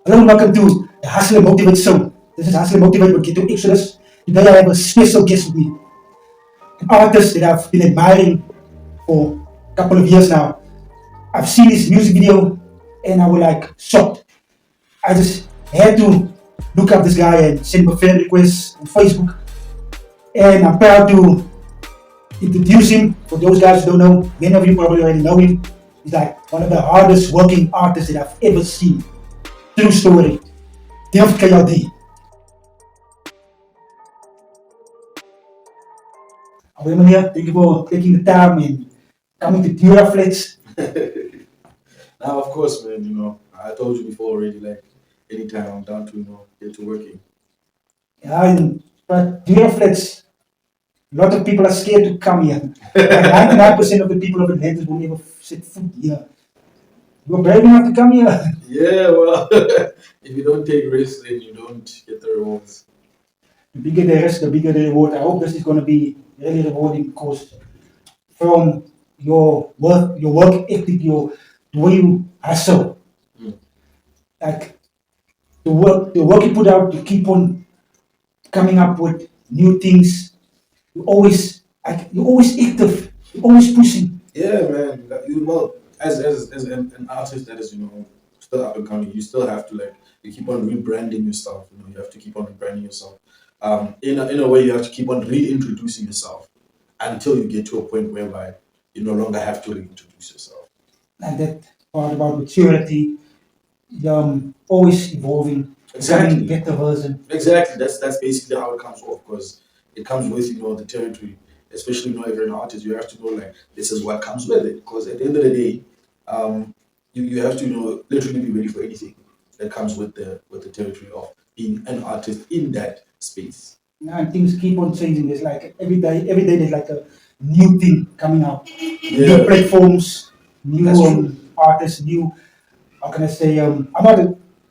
Hello, welcome to the Hustle and Motivate Show. This is Hustle and Motivate with Ghetto Exodus. Today I have a special guest with me, an artist that I've been admiring for a couple of years now. I've seen his music video and I was like shocked. I just had to look up this guy and send him a friend request on Facebook. And I'm proud to introduce him. For those guys who don't know, many of you probably already know him. He's like one of the hardest working artists that I've ever seen. True story. Drift KLD. Meneer, thank you for taking the time and coming to Duraflex. Now, of course, man, I told you before already, like, anytime I'm down to, get to working. Yeah, but Duraflex, a lot of people are scared to come here. Like 99% of the people of Atlantis won't ever set foot here. You're brave enough to come here. Yeah, well, if you don't take risks, then you don't get the rewards. The bigger the risk, the bigger the reward. I hope this is going to be really rewarding because from your work ethic, the way you hustle, like the work you put out, you keep on coming up with new things. You're always active. You're always pushing. Yeah, man. Well, as an artist that is, still up and coming, you still have to, like, you keep on rebranding yourself. You have to keep on rebranding yourself. In a way, you have to keep on reintroducing yourself until you get to a point whereby you no longer have to reintroduce yourself. And that part about maturity, always evolving, Exactly. becoming better version. Exactly. That's basically how it comes off, because it comes with the territory. Especially if you're an artist, you have to know, like, this is what comes with it. Because at the end of the day, you have to literally be ready for anything that comes with the territory of being an artist in that space. And things keep on changing. There's like every day there's like a new thing coming out. New Yeah, platforms, new that's true. artists, new, how can I say, I'm not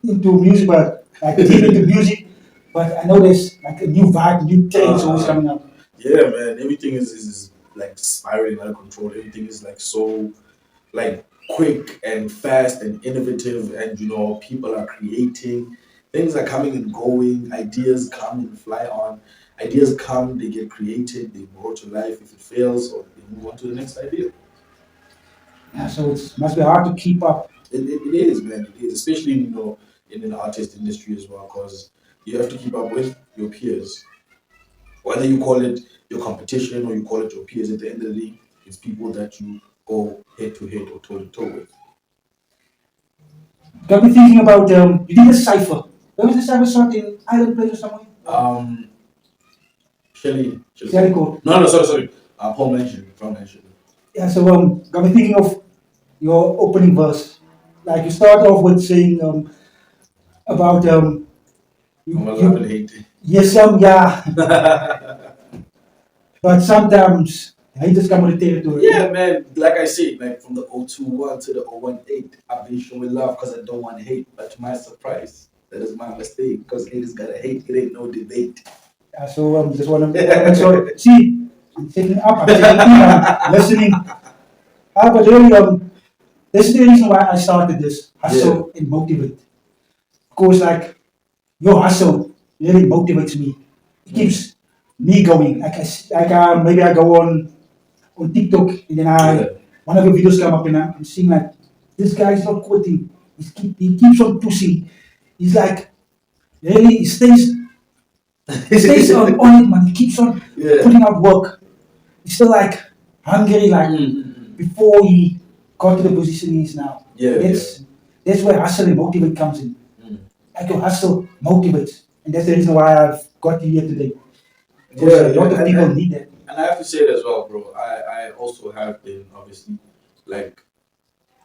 into music, but like deep into music, but I know there's like a new vibe, new trends always coming up. Yeah, man. Everything is like spiraling out of control. Everything is like so, like, quick and fast and innovative, and people are creating. Things are coming and going. Ideas come and fly on. Ideas come, they get created, they brought to life. If it fails, or they move on to the next idea. Yeah, so it must be hard to keep up. It is, man. It is, especially in an artist industry as well, because you have to keep up with your peers. Whether you call it your competition or you call it your peers, at the end of the day, it's people that you go head to head or toe to toe with. Got me thinking about you did a cipher. There was a cipher shot in Island Place or somewhere. Shelly. Shelly Code. No, sorry. Paul mentioned. Yeah, so got me thinking of your opening verse. Like you start off with saying about Love and hate. yes, yeah, but sometimes haters come with the territory. Yeah, man. Like I said, like, from the 021 to the 018, I've been showing love because I don't want hate. But to my surprise, that is my mistake, because haters gotta hate. It ain't no debate. Yeah, so just want to make sure. See, I'm taking up, I'm taking in, I'm listening. But really, this is the reason why I started this hustle and motivate. Of course, like your hustle really motivates me. It keeps me going. Maybe I go on TikTok and then one of your videos come up and I'm seeing like this guy is not quitting. He keeps on pushing. He's like really he stays on it, man. He keeps on putting out work. He's still like hungry, like before he got to the position he is now. That's where hustle and motivate comes in. Like your hustle motivates, and that's the reason why I've got you here today. Because a lot of people need that. And I have to say it as well, bro. I also have been, obviously, like,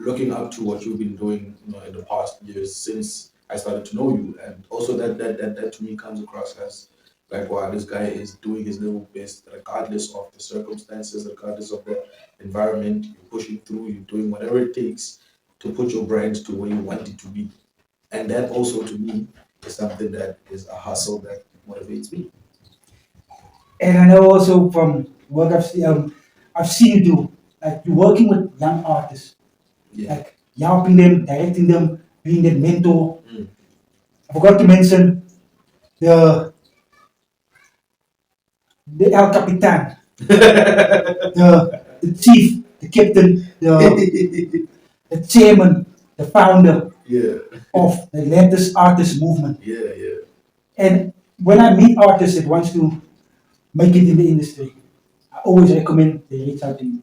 looking up to what you've been doing, in the past years since I started to know you, and also that to me comes across as, like, wow, this guy is doing his level best, regardless of the circumstances, regardless of the environment. You're pushing through. You're doing whatever it takes to put your brand to where you want it to be, and that also, to me, is something that is a hustle that motivates me. And I know also from work I've seen you do, like you're working with young artists, Yeah. like helping them, directing them, being their mentor. I forgot to mention the El Capitan, the chief, the captain, the chairman, the founder Yeah, of the Atlantis Artist Movement. yeah, yeah. And when I meet artists that wants to make it in the industry, I always recommend they reach out to you.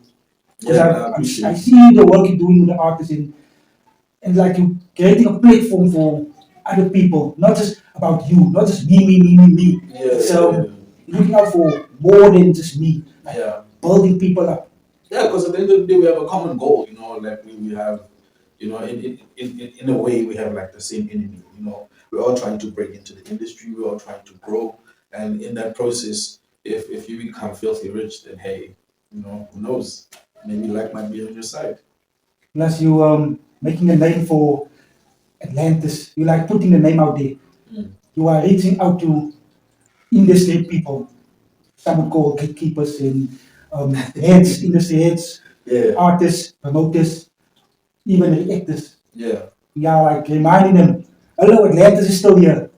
Because Yeah, I appreciate I it. see the work you're doing with the artists and like you creating a platform for other people, not just about you, not just me. Yeah, It's yeah, looking out for more than just me, like yeah. building people up. Yeah, because at the end of the day, we have a common goal, like we have, in a way, we have like the same enemy, we're all trying to break into the industry, we're all trying to grow. And in that process, if you become filthy rich, then hey, who knows? Maybe luck might be on your side. Plus you making a name for Atlantis. You like putting the name out there. Mm. You are reaching out to industry people. Some would call gatekeepers and heads, industry heads, Yeah, artists, promoters, even reactors. yeah. We are like reminding them, hello, Atlantis is still here.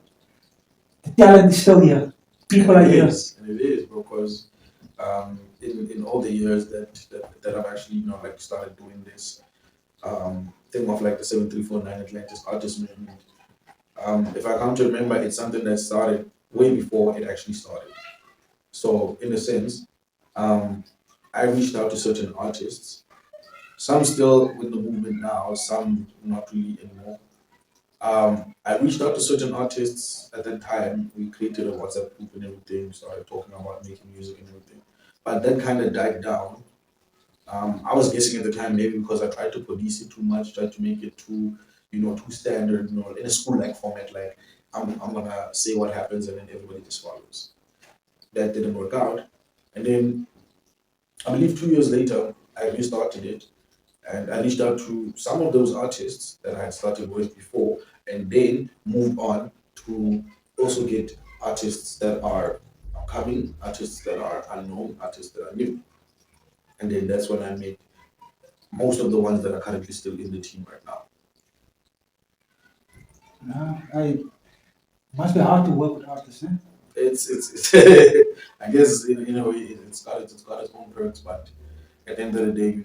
The talent is still here. People are here. And it is, because in all the years that I've actually, like started doing this thing of like the 7349 Atlantis Artist Movement. If I come to remember, it's something that started way before it actually started. So, in a sense, um, I reached out to certain artists, some still with the movement now, some not really anymore. I reached out to certain artists at that time. We created a WhatsApp group and everything, started talking about making music and everything. But that kind of died down. I was guessing at the time maybe because I tried to police it too much, tried to make it too standard, in a school-like format. Like I'm gonna say what happens and then everybody just follows. That didn't work out, and then I believe 2 years later I restarted it, and I reached out to some of those artists that I had started with before, and then moved on to also get artists that are upcoming, artists that are unknown, artists that are new, and then that's when I made most of the ones that are currently still in the team right now. I must be hard to work with artists, eh? It's I guess in a way it's got its own perks, but at the end of the day,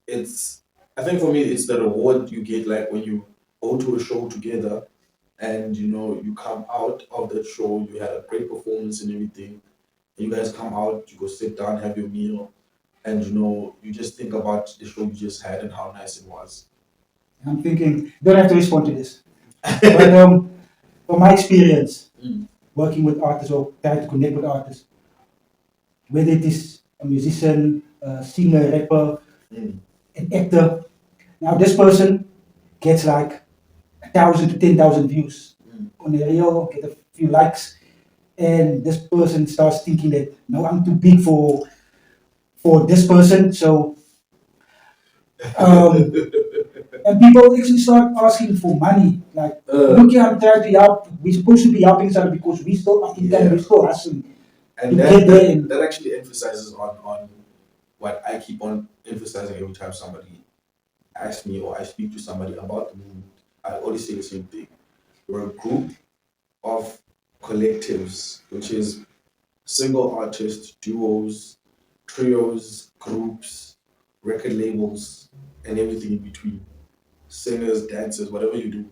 it's I think for me it's the reward you get like when you go to a show together and you come out of that show, you had a great performance and everything. And you guys come out, you go sit down, have your meal, and you just think about the show you just had and how nice it was. I'm thinking, you don't have to respond to this. But from my experience Mm, working with artists or trying to connect with artists, whether it is a musician, a singer, rapper, mm, an actor, now this person gets like 1,000 to 10,000 views mm. on a reel, get a few likes, and this person starts thinking that no, I'm too big for this person. So um, and people actually start asking for money. Like, look here, I'm trying to help. We're supposed to be helping each other because we still up in time, Yeah. we still hustling And to that, get there. that And that actually emphasizes on what I keep on emphasizing every time somebody asks me or I speak to somebody about the movement. I always say the same thing. We're a group of collectives, which is single artists, duos, trios, groups, record labels, and everything in between. Singers, dancers, whatever you do,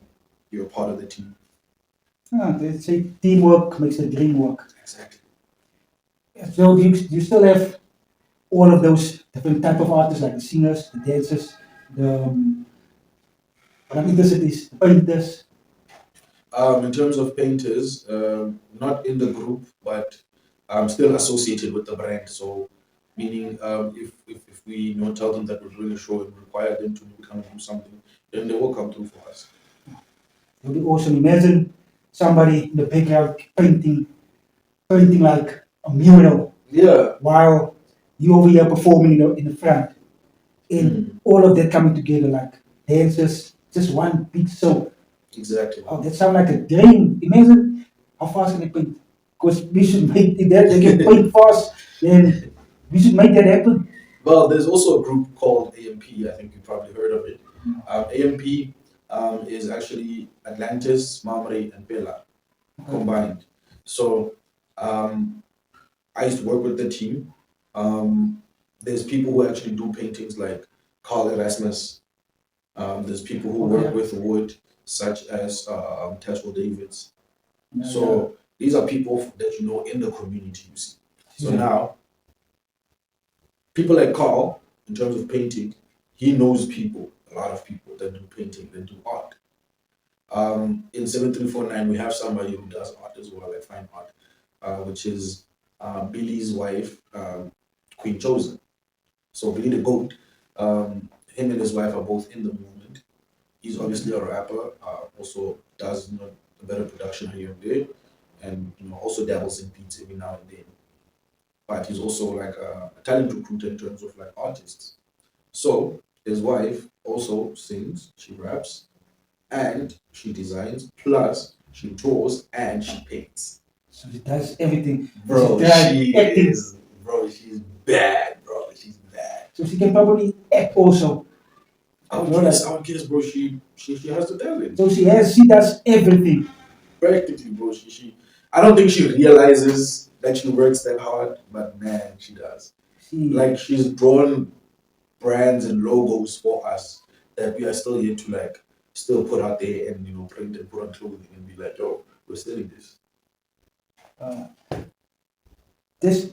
you're a part of the team. they say teamwork makes the dream work. Exactly. So do you still have all of those different type of artists, like the singers, the dancers, the what I'm interested is the painters. In terms of painters, not in the group, but still associated with the brand. So, meaning if we tell them that we're doing a show and require them to come and do something, then they will come through for us. It would be awesome. Imagine somebody in the background painting like a mural Yeah. while you over here performing in the front. And all of that coming together like dancers, just one big show. Exactly. Oh, that sounds like a dream. Imagine how fast can they paint? Because we should make if that they can paint fast, then we should make that happen. Well, there's also a group called AMP. I think you probably heard of it. AMP. is actually Atlantis, Mamre, and Bella Okay. combined. So um, I used to work with the team. There's people who actually do paintings like Carl Erasmus. There's people who work Okay. with wood, such as Tesla Davids. Yeah, yeah. So these are people that you know in the community, you see. So Yeah. now, people like Carl, in terms of painting, he knows people, a lot of people that do painting, that do art. In 7349, we have somebody who does art as well, like fine art, which is Billy's wife, Queen Chosen. So Billy the Goat, him and his wife are both in the movement. He's obviously a rapper, also does a better production here and there, and also dabbles in beats every now and then. But he's also like a talent recruiter in terms of like artists. So his wife also sings, she raps, and she designs, plus she draws and she paints. So she does everything. Bro, She does she acting. is, bro, she's bad, bro. She's bad. So she can probably act also. I would guess, bro, she has the talent. So she does everything. Practically, bro. I don't think she realizes that she works that hard, but man, she does. Like she's drawn brands and logos for us that we are still yet to like still put out there and print and put on clothing and be like, yo, we're selling this. Uh, this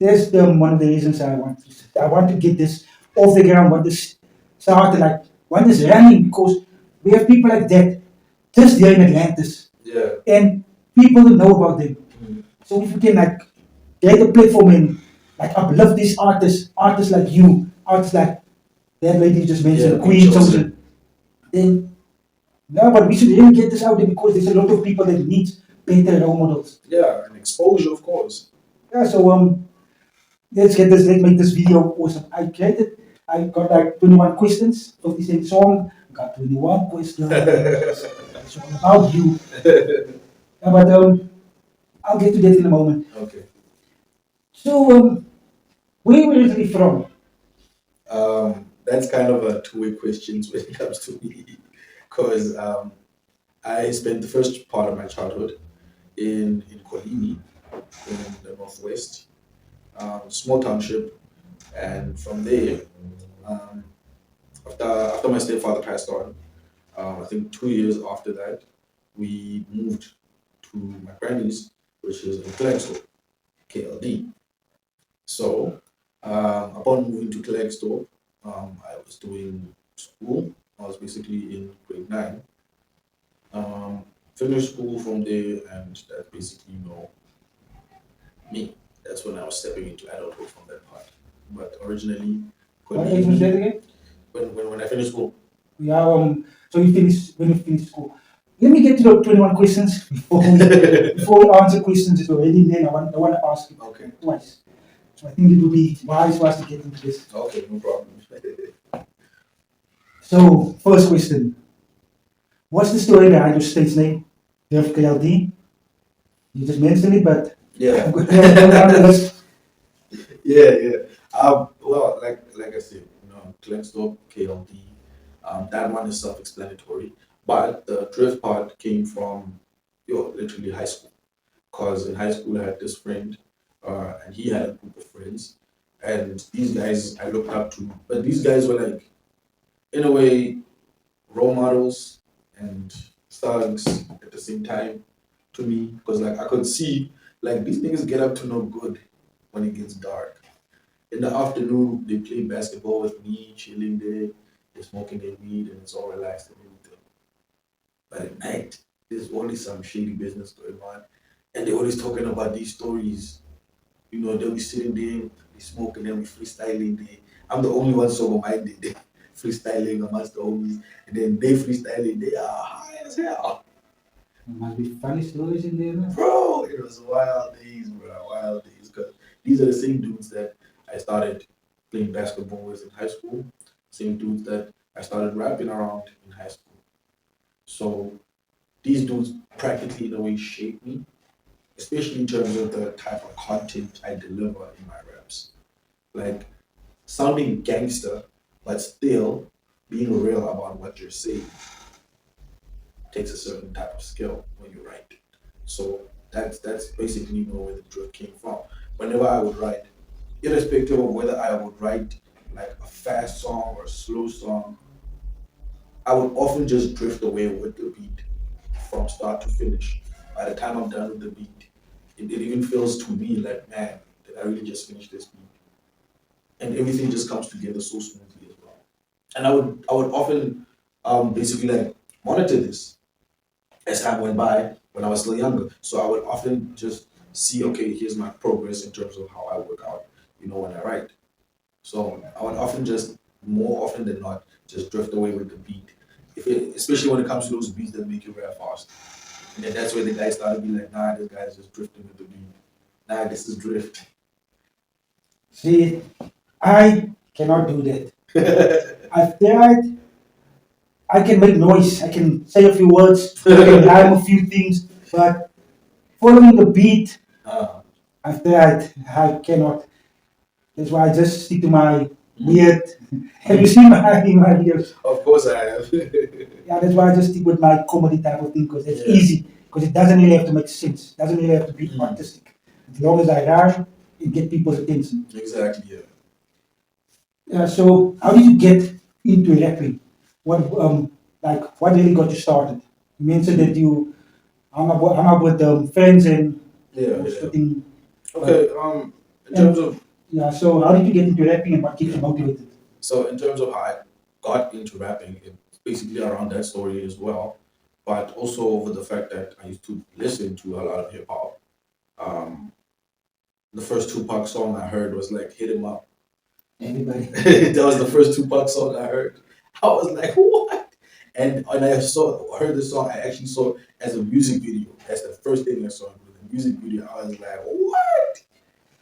There's one of the reasons I want to get this off the ground, want this started, like want this running, because we have people like that just here in Atlantis. Yeah. And people don't know about them. Mm. So if we can like get a platform and like uplift these artists like you, artists like that lady you just mentioned, Yeah, Queen Chosen, then no, but we should really get this out there because there's a lot of people that need better role models. Yeah, and exposure, of course. Yeah, so let's make this video awesome. I got like 21 questions, 50 Cent song, got 21 questions. It's all about you. Yeah, but I'll get to that in a moment. Okay. So where were you originally from? That's kind of a two-way question when it comes to me, because I spent the first part of my childhood in Kolini, in the northwest, small township, and from there, um, after my stepfather passed on, I think 2 years after that, we moved to my granny's, which is in Ghetto, KLD. So, upon moving to Klerksdorp, I was doing school. I was basically in grade 9. Finished school from there, and that basically, me. That's when I was stepping into adulthood from that part. But originally, What age was that again? when I finished school. Yeah, so when you finish school. Let me get to the 21 questions before we answer questions. It's already then I want to ask you Okay. twice. So I think it would be wise for us to get into this. Okay, no problem. So, first question. What's the story behind your state's name? Drift KLD? You just mentioned it, but Yeah. I'm going down the list. Yeah. Well, like I said, Glenstop, KLD, that one is self-explanatory. But the drift part came from, literally high school. Because in high school I had this friend, and he had a group of friends, and these guys I looked up to. But these guys were like, in a way, role models and thugs at the same time to me, because like I could see like these niggas get up to no good when it gets dark. In the afternoon, they play basketball with me, chilling there, they're smoking their weed, and it's all relaxed and everything. But at night, there's always some shady business going on, and they're always talking about these stories. They'll be sitting there, be smoking, they'll be freestyling there. I'm the only one sober minded there, freestyling amongst the homies, and then they freestyling, they are high as hell. There must be funny stories in there, man. Bro, it was wild days, bro, wild days. Because these are the same dudes that I started playing basketball with in high school, same dudes that I started rapping around in high school. So these dudes practically in a way shaped me, especially in terms of the type of content I deliver in my raps. Like sounding gangster, but still being real about what you're saying. takes a certain type of skill when you write. So that's basically where the drift came from. Whenever I would write, irrespective of whether I would write like a fast song or a slow song, I would often just drift away with the beat from start to finish. By the time I'm done with the beat, it even feels to me like, man, did I really just finish this beat? And everything just comes together so smoothly as well. And I would often basically like monitor this as time went by when I was still younger. So I would often just see, okay, here's my progress in terms of how I work out, when I write. So I would often just, more often than not, just drift away with the beat. Especially when it comes to those beats that make you rap fast. And then that's where the guys started being like, nah, this guy's just drifting with the beat. Nah, this is drift. See, I cannot do that. I've tried. I can make noise. I can say a few words. I can rhyme a few things. But following the beat, Uh, I've tried. I cannot. That's why I just stick to my weird. Have you seen my videos? of course I have. Yeah, that's why I just stick with my comedy type of thing because it's Yeah. easy. Because it doesn't really have to make sense. It doesn't really have to be Mm. artistic. As long as I rhyme, it get people's attention. Exactly, yeah. So how did you get into rapping? What really got you started? You mentioned that you hung up with friends and Yeah, yeah. studying. Okay, in terms of Yeah. So how did you get into rapping and what keeps you motivated? So in terms of how I got into rapping, it's basically around that story as well, but also over the fact that I used to listen to a lot of hip hop. Um, the first Tupac song I heard was like "Hit 'Em Up." Everybody. That was the first Tupac song I heard. I was like, what? And when heard the song, I actually saw it as a music video. That's the first thing I saw with the music video. I was like, what?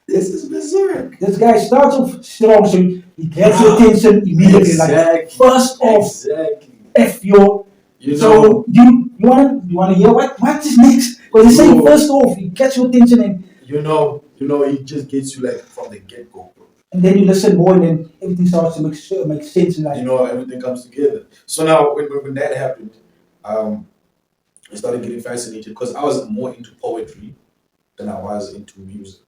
This is berserk. This guy starts off strong, so he gets your attention immediately. Exactly. Like first off, Exactly. F your. You So know, you wanna hear what is next? Because he's saying Bro. first off, he gets your attention it just gets you like from the get go, bro. and then you listen more and then everything starts to make sense and like Everything comes together. So now, when that happened, um, I started getting fascinated because I was more into poetry than I was into music.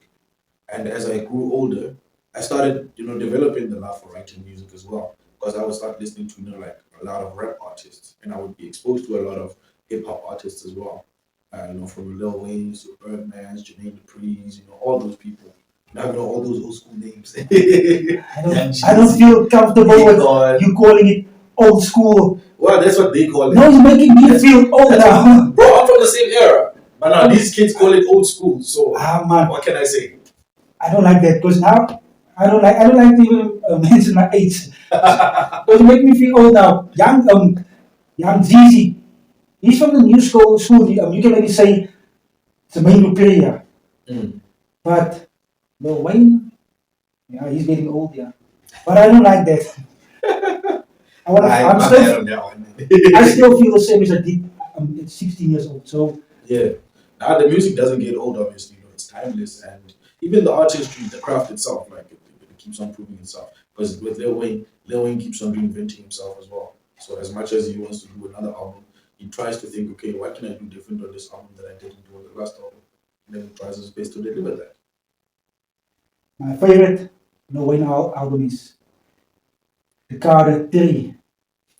And as I grew older, I started, developing the love for writing music as well. Because I would start listening to, like a lot of rap artists, and I would be exposed to a lot of hip hop artists as well. From Lil Wayne's to Birdman's, Jermaine Dupri's, all those people. Now you know all those old school names. I don't feel comfortable with you calling it old school. Well, that's what they call it. No, you're making me feel old now. Bro, I'm from the same era. But now these kids call it old school. So Man, what can I say? I don't like that because now I don't like to even mention my age. Because you make me feel old now. Young Zizi. He's from the new school. You can maybe say it's a main player. Mm. But Lil Wayne, yeah, he's getting old, yeah. But I don't like that. I'm still, on that one. I still feel the same as I did. At 16 years old. So Yeah. Now the music doesn't get old, obviously. It's timeless, and even the artistry, the craft itself, like it keeps on proving itself. Because with Lil Wayne keeps on reinventing himself as well. So as much as he wants to do another album, he tries to think, okay, what can I do different on this album that I didn't do on the last album? And then he tries his best to deliver that. my favorite Lil Wayne album is The Carter 3.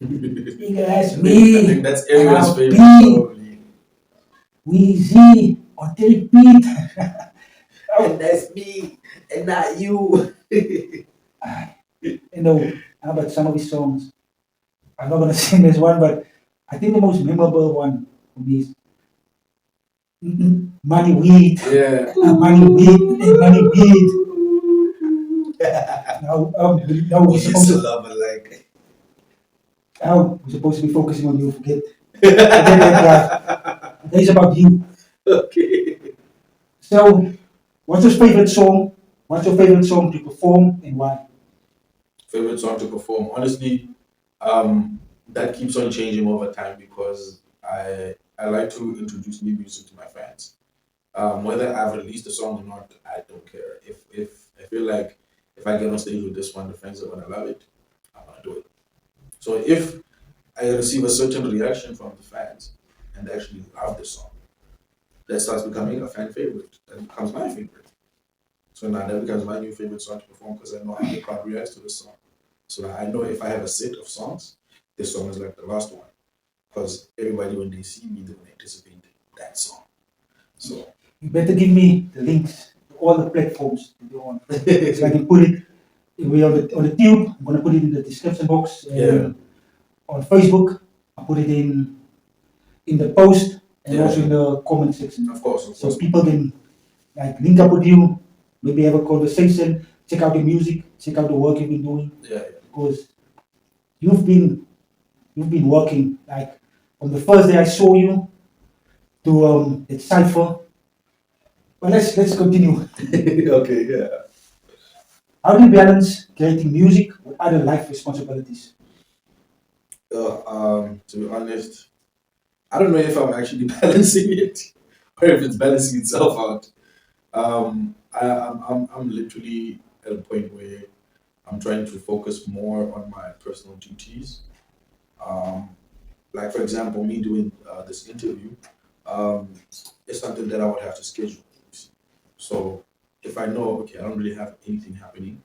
That's I me. think that's everyone's I'll favorite. be Probably. Weezy or Terry Pete. And that's me, and not you. How about some of his songs? I'm not gonna sing this one, but I think the most memorable one for me is Money Weed. Yeah. Money Weed and Money Weed. Now We used to love it like. we're supposed to be focusing on you. Forget that guy. It's about you. Okay. So, what's your favorite song? What's your favorite song to perform and why? Favorite song to perform? Honestly, that keeps on changing over time because I like to introduce new music to my fans. Whether I've released a song or not, I don't care. If I feel like if I get on stage with this one, the fans are gonna love it, I'm gonna do it. So if I receive a certain reaction from the fans, and they actually love the song, that starts becoming a fan favorite. That becomes my favorite. So now that becomes my new favorite song to perform because I know how the crowd reacts to the song. So now I know if I have a set of songs, this song is like the last one. Because everybody, when they see me, they will anticipate that song. So You better give me the links to all the platforms that you're on. So I can put it we're on the tube. I'm gonna put it in the description box. Yeah. On Facebook, I'll put it in the post and Yeah. also in the comment section. Of course. So people can like link up with you, maybe have a conversation, check out your music, check out the work you've been doing. Yeah. Because you've been working like from the first day I saw you to the cipher. But let's continue. Okay. Yeah. How do you balance creating music with other life responsibilities? To be honest, I don't know if I'm actually balancing it or if it's balancing itself out. I'm literally at a point where I'm trying to focus more on my personal duties. Um, like for example, me doing this interview, um, is something that I would have to schedule. So if I know, okay, I don't really have anything happening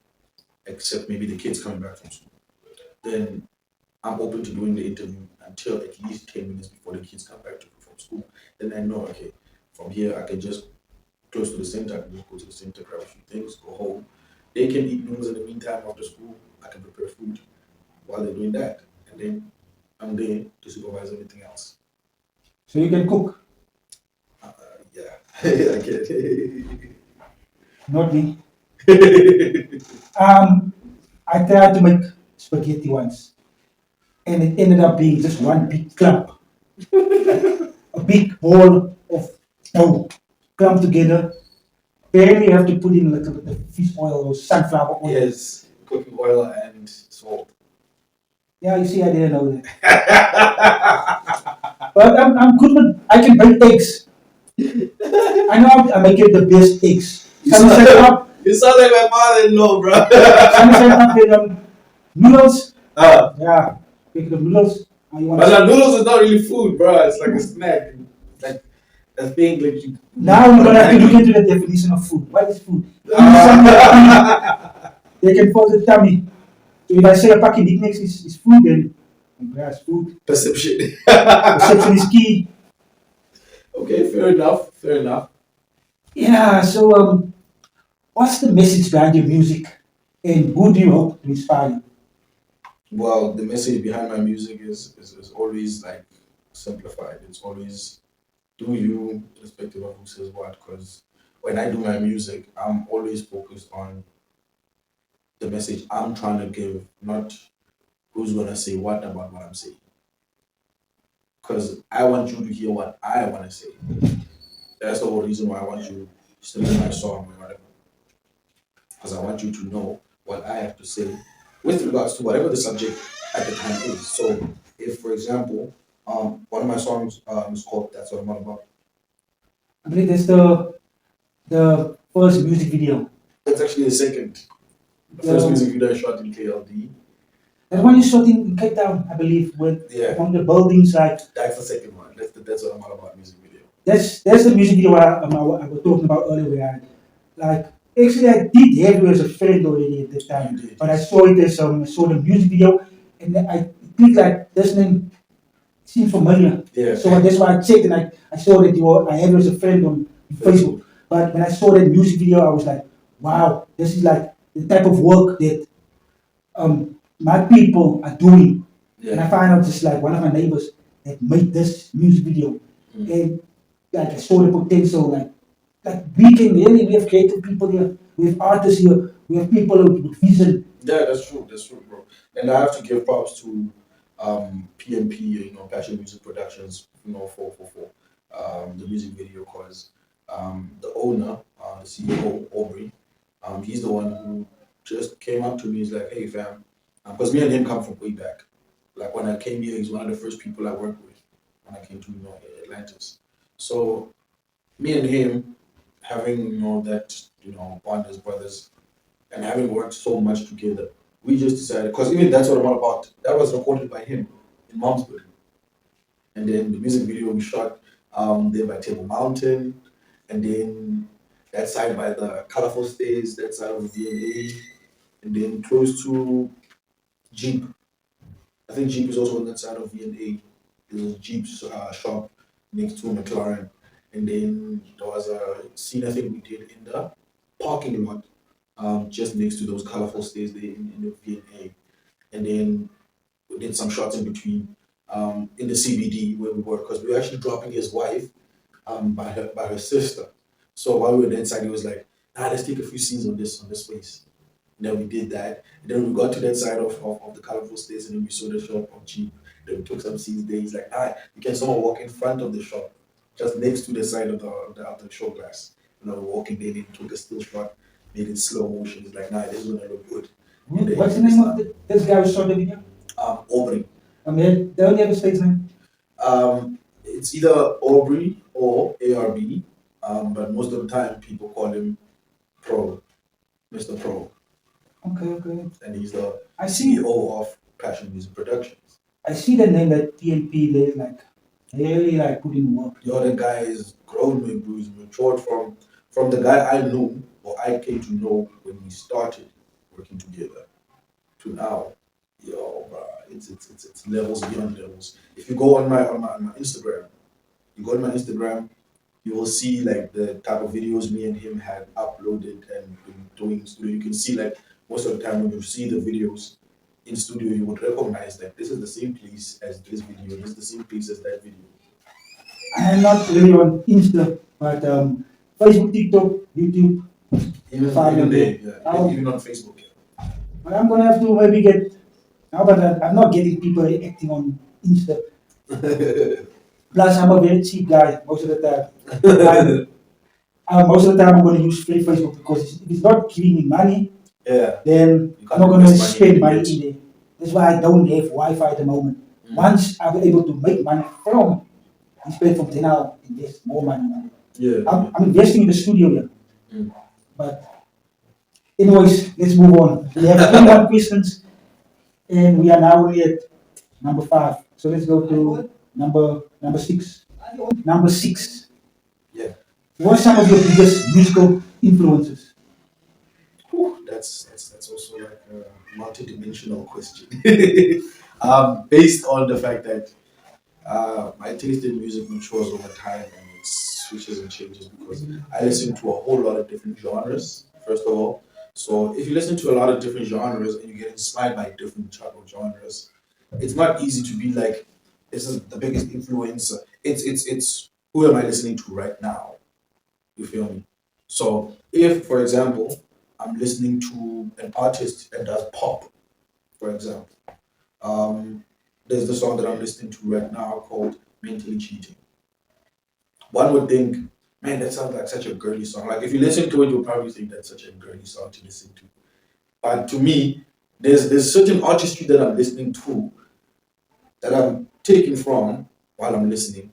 except maybe the kids coming back from school, then I'm open to doing the interview until at least 10 minutes before the kids come back from school. Then I know, okay, from here I can just close to the center, I can just go to the center, grab a few things, go home. They can eat noodles in the meantime after school. I can prepare food while they're doing that. And then I'm there to supervise everything else. So you can cook? Yeah, I can. Not me. I tried to make spaghetti once, and it ended up being just one big clump, a big ball of dough clumped together. Apparently, you have to put in a little bit of fish oil or sunflower oil. Yes, cooking oil and salt. Yeah, you see, I didn't know that. But I'm good with, I can bake eggs. I know I make it the best eggs. You sound like my father-in-law, bro. Sunny side up with noodles. Yeah, make the noodles. But the noodles is not really food, bro. It's like a snack. Like a thing like you. Now we're gonna have to look into the definition of food. What is food? They can fall the tummy. So if I say a packet big mix is food, then that's food. Perception. Perception is key. Okay, fair enough. Fair enough. Yeah. So what's the message behind your music, and who do you hope to inspire you? Well, the message behind my music is always like simplified. It's always do you, irrespective of who says what. Because when I do my music, I'm always focused on the message I'm trying to give, not who's gonna say what about what I'm saying. Because I want you to hear what I want to say. That's the whole reason why I want you to listen to my song or whatever. Because I want you to know what I have to say with regards to whatever the subject at the time is. So, if for example, one of my songs is called "That's What I'm All About." I believe that's the first music video. It's actually the second. The first music video I shot in KLD. That one you shot in Cape Town, I believe, with Yeah. on the buildings like. That's the second one. That's what I'm all about music video. That's the music video I was talking about earlier. Where like actually I did have you as a friend already at that time, but I saw it as I saw the music video, and then I think like this name seemed familiar. Yeah. So that's why I checked and I saw that I have you as a friend on Facebook. But when I saw that music video, I was like, wow, this is like the type of work that my people are doing. Yeah. And I find out just like one of my neighbors that made this music video. And like I saw the potential, like we have creative people here, we have artists here, we have people with vision. Yeah, that's true, bro. And I have to give props to PMP, Passion Music Productions, for the music video, because the owner, the CEO, Aubrey, he's the one who just came up to me. He's like, "Hey, fam," because me and him come from way back. Like when I came here, he's one of the first people I worked with when I came to Atlantis. So me and him having that bond as brothers and having worked so much together, we just decided, because even that's what I'm all about. That was recorded by him in Malmesbury. And then the music video we shot there by Table Mountain, and then that side by the colorful stairs, that side of the V&A, and then close to Jeep. I think Jeep is also on that side of V&A. There's Jeep's shop next to McLaren. And then there was a scene I think we did in the parking lot, just next to those colorful stairs there in the V&A. And then we did some shots in between in the CBD where we were, because we were actually dropping his wife by her sister. So while we were inside, he was like, let's take a few scenes on this place. And then we did that. And then we got to that side of the colorful stairs, and then we saw the shop of Jeep. Then we took some scenes there. He's like, you can someone walk in front of the shop, just next to the side of the show glass. And I was walking there, and took a still shot, made it slow motion. He's like, this is gonna look good. What's the name of this guy who shot the video? Aubrey. I mean, they only have a stage name. It's either Aubrey or ARB, but most of the time people call him Pro, Mr. Pro. Okay. And he's the I see. CEO of Passion Music Productions. I see the name that TNP. They like really like putting work. The other guy is grown, he's matured from the guy I knew or I came to know when we started working together to now. Yo, bro, it's levels beyond levels. If you go on my Instagram, you will see like the type of videos me and him had uploaded and been doing studio. You can see like most of the time when you see the videos in studio, you would recognize that this is the same place as this video, this is the same place as that video. I am not really on Insta, but Facebook, TikTok, YouTube. Even there, yeah. Even on Facebook. Yeah. But I'm gonna have to maybe get. Now, but I'm not getting people acting on Insta. Plus, I'm a very cheap guy most of the time. Most of the time, I'm going to use free Facebook because if it's not giving me money, then I'm not going to spend money in there. That's why I don't have Wi-Fi at the moment. Once I'm able to make money from spend from then I'll invest more money. I'm investing in the studio here. But anyways, let's move on. We have 21 questions and we are now only at number 5. So let's go to number 6. Number 6. Yeah. What are some of your biggest musical influences? That's also like a multi-dimensional question. Based on the fact that my taste in music matures over time and it switches and changes because I listen to a whole lot of different genres, first of all. So if you listen to a lot of different genres and you get inspired by different type of genres, it's not easy to be like, this is the biggest influence. It's who am I listening to right now? You feel me? So if, for example, I'm listening to an artist that does pop, for example, there's the song that I'm listening to right now called Mentally Cheating. One would think, man, that sounds like such a girly song. Like if you listen to it, you'll probably think that's such a girly song to listen to. But to me, there's certain artistry that I'm listening to that I'm taking from while I'm listening.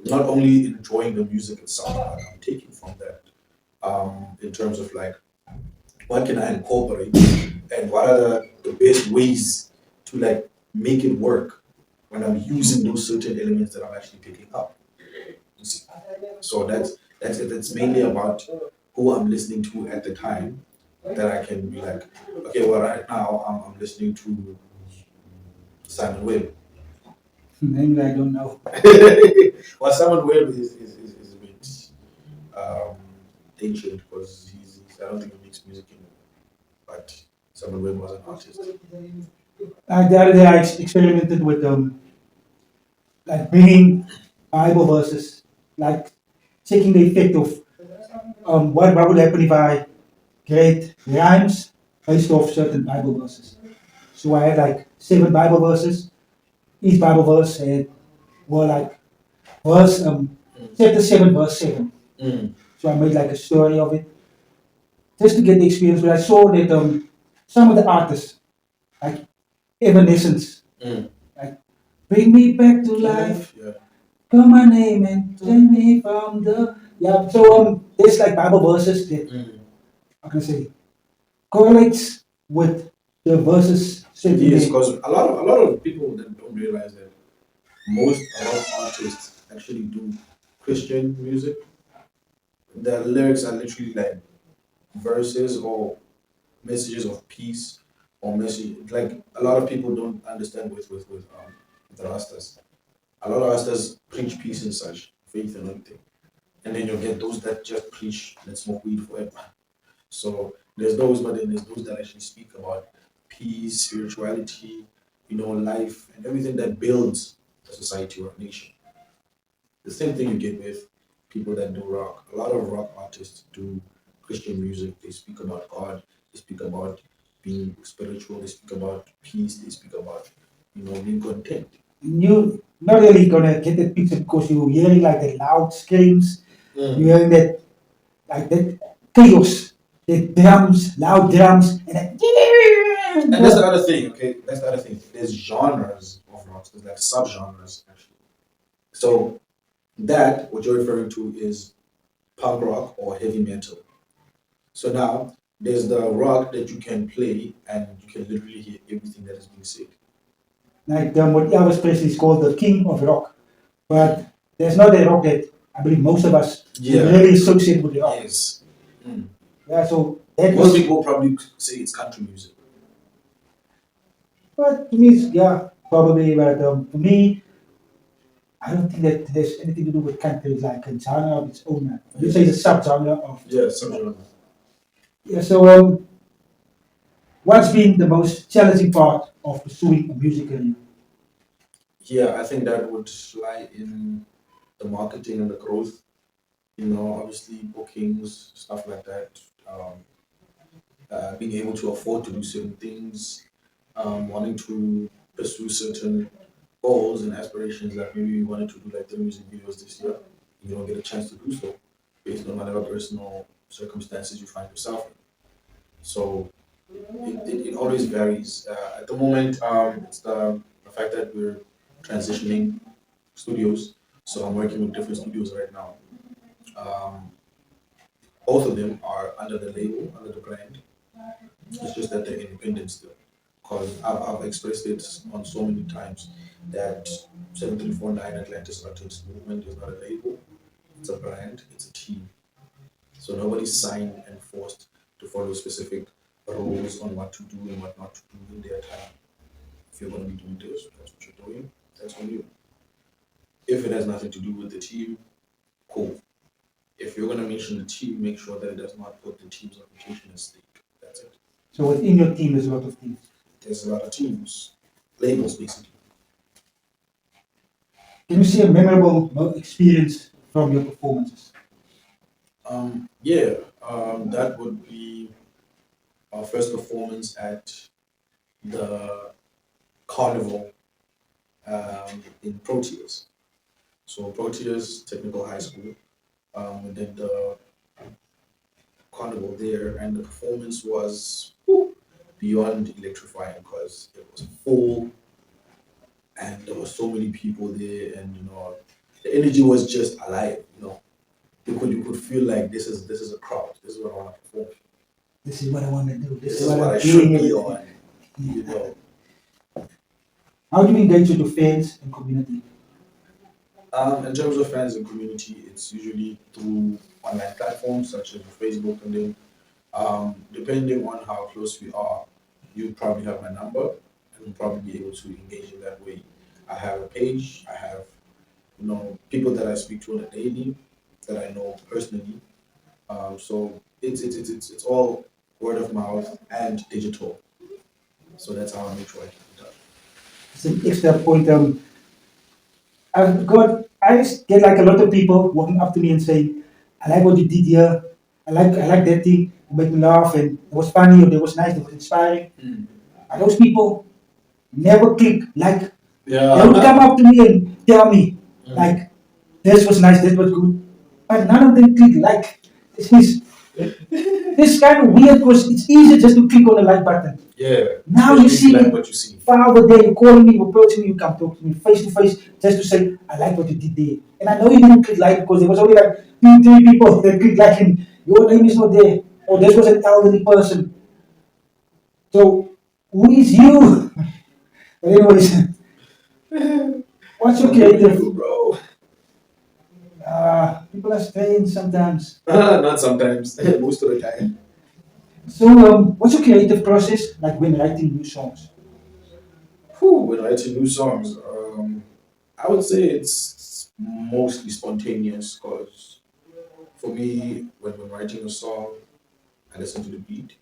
Not only enjoying the music itself, but I'm taking from that in terms of like what can I incorporate and what are the best ways to like make it work when I'm using those certain elements that I'm actually picking up. You see? So that's it. That's mainly about who I'm listening to at the time that I can be like, okay, well right now I'm listening to Simon Webb. Names I don't know. Well, Simon Webb is a bit ancient because I don't think he makes music anymore. But Simon Webb was an artist. The other day I experimented with like bringing Bible verses, like checking the effect of what would happen if I create rhymes based off certain Bible verses. So I had like 7 Bible verses. Each Bible verse had like verse chapter 7 verse 7. So I made like a story of it just to get the experience. But I saw that some of the artists like Evanescence, like bring me back to life, call my name and turn me from the So there's like Bible verses that how can I say correlates with the verses. Yes, because a lot of people that don't realize that most rock artists actually do Christian music. The lyrics are literally like verses or messages of peace or message. Like a lot of people don't understand with the Rastas. A lot of Rastas preach peace and such, faith and everything, and then you get those that just preach let's smoke weed forever. So there's those, but then there's those that actually speak about peace, spirituality, life, and everything that builds a society or a nation. The same thing you get with people that do rock. A lot of rock artists do Christian music. They speak about God. They speak about being spiritual. They speak about peace. They speak about, being content. You're not really gonna get that picture because you're hearing like the loud screams, you're hearing that like that chaos, the drums, loud drums, and that. And that's the other thing, okay? That's the other thing. There's genres of rocks. There's like subgenres, actually. So that, what you're referring to, is punk rock or heavy metal. So now there's the rock that you can play and you can literally hear everything that is being said. Like what Elvis Presley is called the king of rock, but there's not a rock that I believe most of us really associate with the rock. Yes. Mm. Yeah, so that most people probably say it's country music. But to me, yeah, probably. But for me, I don't think that there's anything to do with country. It's like a genre of its own. You say it's a subgenre of. Yeah, subgenre. Yeah. So, what's been the most challenging part of pursuing a music career? Yeah, I think that would lie in the marketing and the growth. Obviously bookings, stuff like that. Being able to afford to do certain things, wanting to pursue certain goals and aspirations that maybe you wanted to do, like the music videos this year. You don't get a chance to do so based on whatever personal circumstances you find yourself in. So it always varies. At the moment, it's the fact that we're transitioning studios. So I'm working with different studios right now. Both of them are under the label, under the brand. It's just that they're independent still. Because I've expressed it on so many times that 7349 Atlantis Artist Movement is not a label, it's a brand, it's a team. So nobody's signed and forced to follow specific rules on what to do and what not to do in their time. If you're going to be doing this, that's what you're doing, that's on you. If it has nothing to do with the team, cool. If you're going to mention the team, make sure that it does not put the team's reputation at stake. That's it. So within your team, there's a lot of teams. There's a lot of teams, labels basically. Can you see a memorable experience from your performances? That would be our first performance at the carnival in Proteus. So Proteus Technical High School. We did the carnival there, and the performance was beyond electrifying because it was full, and there were so many people there, and the energy was just alive. You could feel like this is a crowd. This is what I want to perform. This is what I want to do. This is what I should be on. How do you engage with your fans and community? In terms of fans and community, it's usually through online platforms such as Facebook, and then depending on how close we are, you probably have my number and we'll probably be able to engage in that way. I have a page, I have people that I speak to on a daily that I know personally. So it's all word of mouth and digital. So that's how I make sure I keep in touch. It's an extra point. I just get like a lot of people walking up to me and saying, I like what you did here. I like that thing. It made me laugh and it was funny or it was nice, it was inspiring. And those people never click like. They would come up to me and tell me like this was nice, this was good. But none of them click like. This kind of weird because it's easy just to click on the like button. Yeah. Now you see like what you see. Far over there, you're calling me, you're approaching me, you come talk to me face to face just to say, I like what you did there. And I know you didn't click like because there was only like 2-3 people that clicked like and your name is not there. Or this was an elderly person. So who is you? But anyways. What's your What do creative? you, bro? People are strange sometimes. Not sometimes, most of the time. So, what's your creative process like when writing new songs? Whew, when writing new songs, I would say it's mostly spontaneous because for me, when writing a song, I listen to the beat.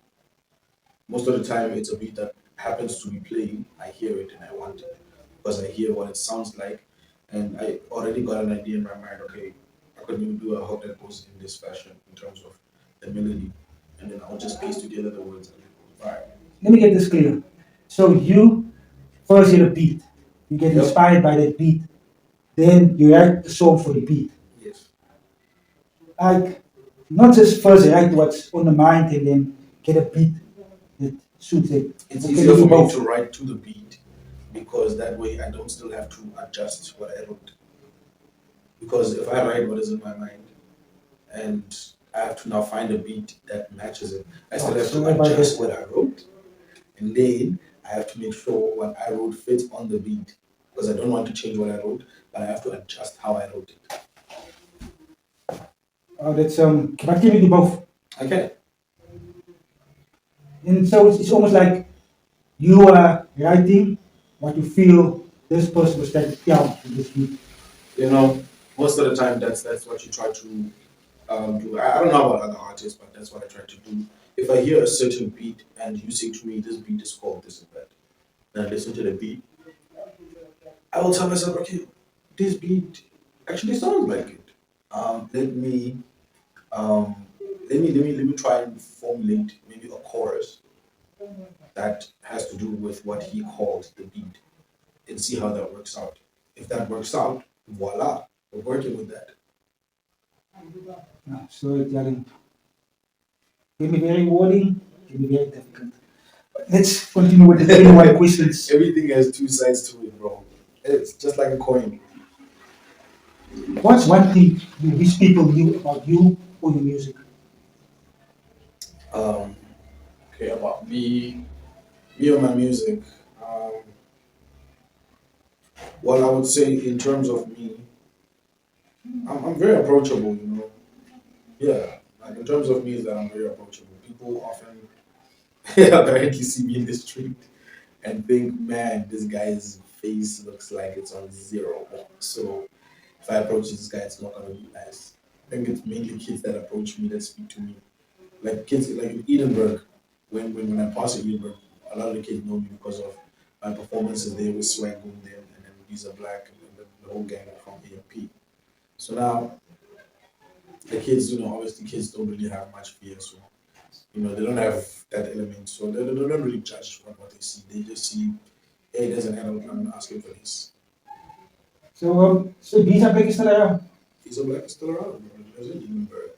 Most of the time, it's a beat that happens to be playing. I hear it and I want it because I hear what it sounds like, and I already got an idea in my mind. Okay, I could maybe do a hook that goes in this fashion in terms of the melody, and then I'll just piece together the words and it goes by. Let me get this clear. So, you first hear a beat, you get Yep. inspired by that beat, then you write the song for the beat. Yes. Like, not just first write what's on the mind and then get a beat that suits it. It's Or can easier you do for me to both? write to the beat because that way I don't still have to adjust what I wrote. Because if I write what is in my mind and I have to now find a beat that matches it, I still have So to about adjust that. what I wrote, and then I have to make sure what I wrote fits on the beat because I don't want to change what I wrote, but I have to adjust how I wrote it. That's but can you do both? Okay. And so it's almost like you are writing what you feel this person was trying to tell in this beat. You know, most of the time that's what you try to do. I don't know about other artists, but that's what I try to do. If I hear a certain beat and you say to me, this beat is called this and that, and I listen to the beat, I will tell myself, okay, this beat actually sounds like it. Let me let me try and formulate maybe a chorus that has to do with what he called the beat and see how that works out. If that works out, voila, we're working with that. Storytelling can be very rewarding, can be very difficult. Let's continue with the 21 questions. Everything has two sides to it, bro. It's just like a coin. What's one thing you wish people knew about you or your music? Um, okay, about me and my music. Um, well, I would say in terms of me, I'm very approachable. Yeah, like in terms of me, is that I'm very approachable. People often apparently see me in the street and think, man, this guy's face looks like it's on zero. So if I approach this guy, it's not gonna be nice. I think it's mainly kids that approach me that speak to me. Like kids like in Edinburgh, when I pass in Edinburgh, a lot of the kids know me because of my performances there with Swag Boom there and then Visa Black and then the whole gang from AMP. So now the kids, obviously kids don't really have much fear, so they don't have that element, so they don't really judge from what they see. They just see, hey, there's an adult, I'm gonna ask him for this. So these are biggest around. Visa Black is still around, bro. There's in Edinburgh.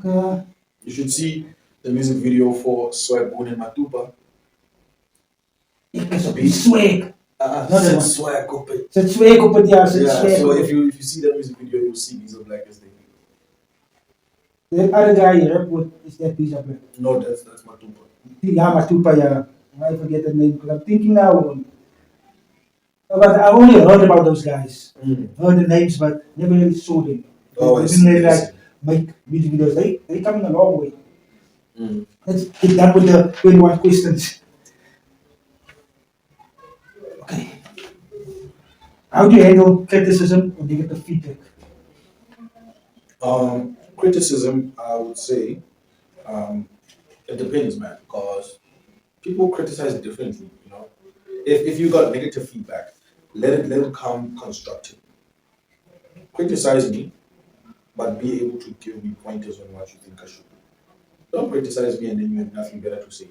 Okay. You should see the music video for Swag Boom and Matupa. It's a big swag. Not that Sit one. Swag op it. Zet swag op het, ja, zet Yeah, swag so op if het. you see that music video, you'll see Visa Black is there. The other guy you rap with is that piece of it. No, that's Matupa. Yeah, Matupa, yeah. I forget the name because I'm thinking now. But I only heard about those guys. Heard the names, but never really saw them. Oh, They I didn't see, really I see. like make music videos. They coming a long way. Mm. Let's get done with the 21 questions. Okay. How do you handle criticism or negative feedback? Criticism, I would say, um, it depends, man, because people criticize differently. If you got negative feedback, let it come constructive. Criticize me, but be able to give me pointers on what you think I should do. Don't criticize me and then you have nothing better to say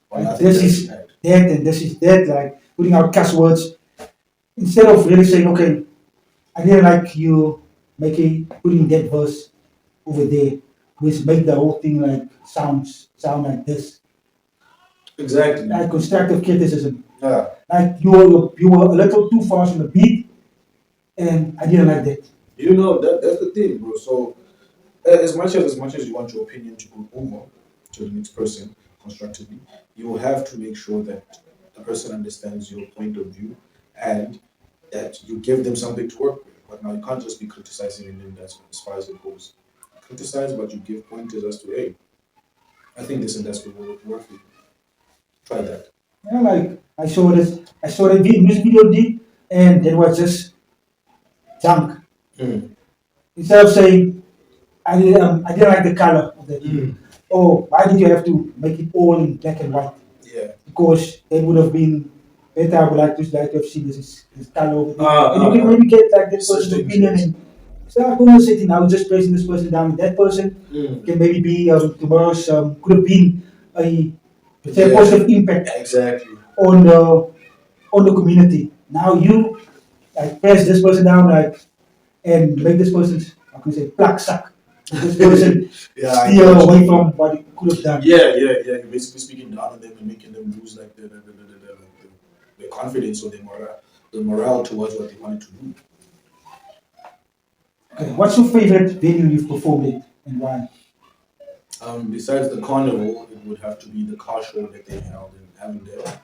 or Like nothing this better is to add. that and this is that, like putting out cuss words instead of really saying, okay, I didn't like you making putting that verse over there, which make the whole thing like sound like this. Exactly. Like constructive criticism. Yeah. Like you were a little too fast on the beat, and I didn't like that. That's the thing, bro. So as much as you want your opinion to go over to the next person constructively, you have to make sure that the person understands your point of view and that you give them something to work with. But now you can't just be criticizing and then that's as far as it goes. Criticize, but you give pointers as to, hey, I think this and that's what will work for you. Try that. Yeah, like I saw that music video did, and it was just junk. Mm. Instead of saying I didn't like the color of that video. Mm. Oh, why did you have to make it all in black and white? Yeah. Because it would have been better. I would like to have seen this color over there. Ah, And you ah, can ah. maybe get like that Such person's things, opinion yes. and so I'm going to sit in, I was just pressing this person down with that person. Mm. Can maybe be tomorrow's could have been a let's say a Yeah, positive impact exactly. on the community. Now you like press this person down like and make this person's I can say pluck suck. This person Yeah, I steer get what you away mean. from what he could have done. Yeah. You're basically speaking down on them and making them lose like the confidence or the morale towards what they wanted to do. Okay, what's your favorite venue you've performed at and why? Besides the carnival, it would have to be the car show that they held in Avondale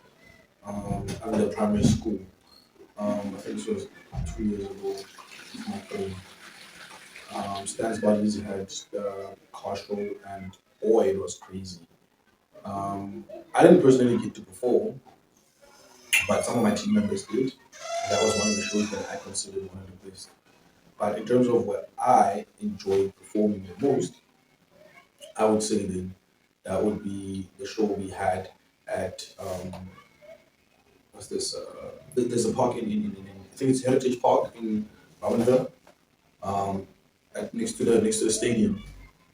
Primary School. I think this was 2 years ago. My friend, Stan's Buddies had the car show, and boy, it was crazy. I didn't personally get to perform, but some of my team members did. That was one of the shows that I considered one of the best. But in terms of what I enjoyed performing the most, I would say then that would be the show we had at what's this? There's a park in I think it's Heritage Park in Robinville, um, next to the stadium,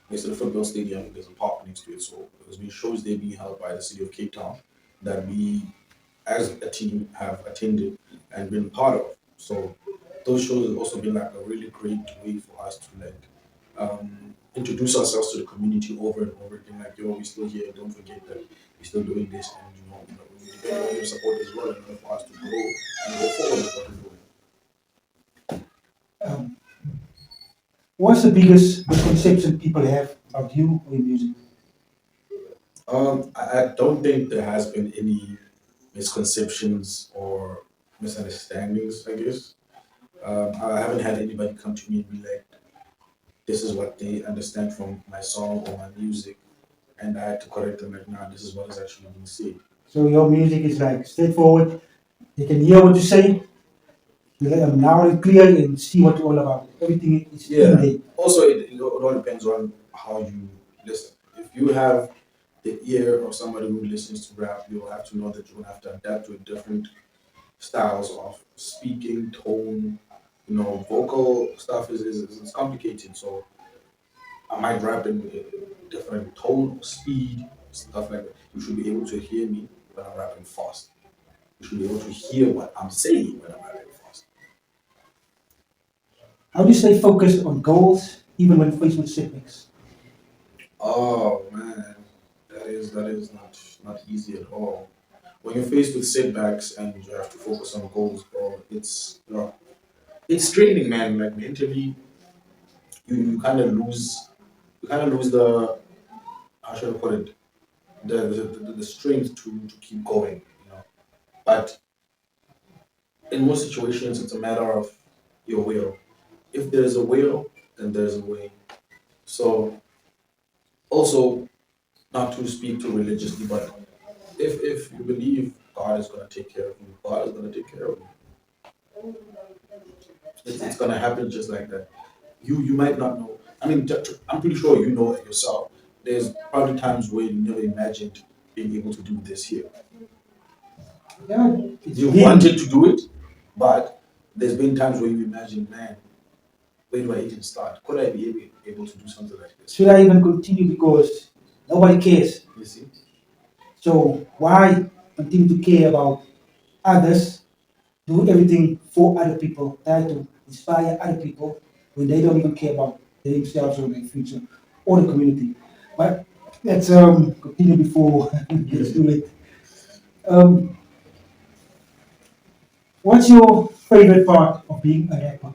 next to the football stadium. There's a park next to it. So there's been shows there being held by the city of Cape Town that we as a team have attended and been part of. So those shows have also been like a really great way for us to like introduce ourselves to the community over and over again. Like, yo, we're still here. Don't forget that we're still doing this, and we depend on your support as well in order for us to grow and go forward with what we're doing. Um, what's the biggest misconception people have about you or your music? I don't think there has been any misconceptions or misunderstandings. I guess I haven't had anybody come to me and be like, "This is what they understand from my song or my music," and I had to correct them like, "Nah, this is what is actually being said." So your music is like straightforward. They can hear what you say, they let them loud and clear and see what you're all about. Everything is in Yeah. there. Also, it all depends on how you listen. If you have the ear of somebody who listens to rap, you'll have to know that you'll have to adapt to different styles of speaking, tone. Vocal stuff is complicated. So I might rap in a different tone, speed, stuff like that. You should be able to hear me when I'm rapping fast. You should be able to hear what I'm saying when I'm rapping fast. How do you stay focused on goals even when faced with setbacks? Oh man, that is not easy at all. When you're faced with setbacks and you have to focus on goals, bro, it's draining, man. Like mentally, you kind of lose the how should I put it the strength to keep going. But in most situations, it's a matter of your will. If there's a will, then there's a way. So also not to speak too religiously, but if you believe God is gonna take care of you, God is gonna take care of you. It's gonna happen just like that. You might not know. I mean, I'm pretty sure you know it yourself. There's probably times where you never imagined being able to do this here. Yeah, it's You been. wanted to do it, but there's been times where you imagine, man, where do I even start? Could I be able to do something like this? Should I even continue because nobody cares? You see? So why continue to care about others? Do everything for other people, try to inspire other people when they don't even care about themselves or their future or the community. But let's continue before it gets too late. Um, what's your favorite part of being a rapper?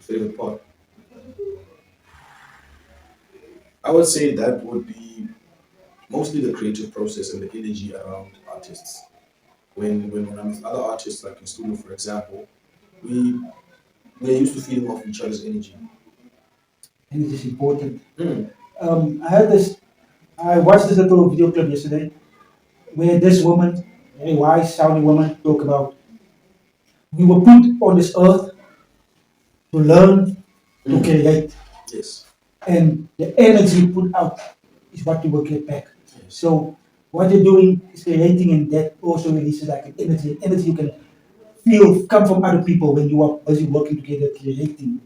Favorite part. I would say that would be mostly the creative process and the energy around artists. when I'm with other artists, like in studio, for example, we we're used to feeding off each other's energy. And it is important. Mm. I heard this. I watched this little video clip yesterday where this woman, very wise, sounding woman, talk about we were put on this earth to learn to Mm. create, Yes. and the energy you put out is what you will get back. Yes. So what you're doing is creating, and that also releases like an energy. Energy you can feel come from other people when you are busy working together, creating, being